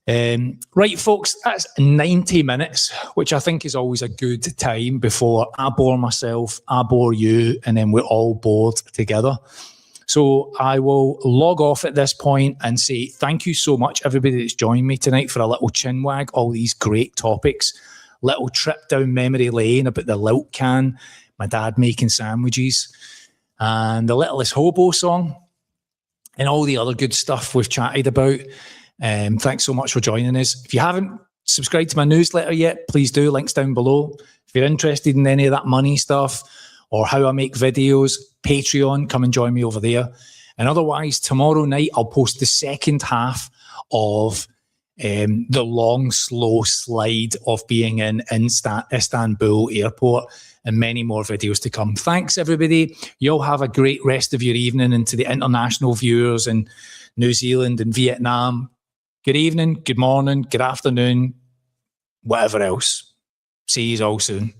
Right, folks, that's 90 minutes, which I think is always a good time before I bore myself, I bore you, and then we're all bored together. So I will log off at this point and say thank you so much, everybody that's joined me tonight, for a little chin wag, all these great topics, little trip down memory lane about the Lilt can, my dad making sandwiches, and the Littlest Hobo song, and all the other good stuff we've chatted about. Thanks so much for joining us. If you haven't subscribed to my newsletter yet, please do. Links down below. If you're interested in any of that money stuff or how I make videos, Patreon, come and join me over there. And otherwise, tomorrow night, I'll post the second half of the long, slow slide of being in Istanbul airport, and many more videos to come. Thanks, everybody. You'll have a great rest of your evening, and to the international viewers in New Zealand and Vietnam, good evening, good morning, good afternoon, whatever else. See you all soon.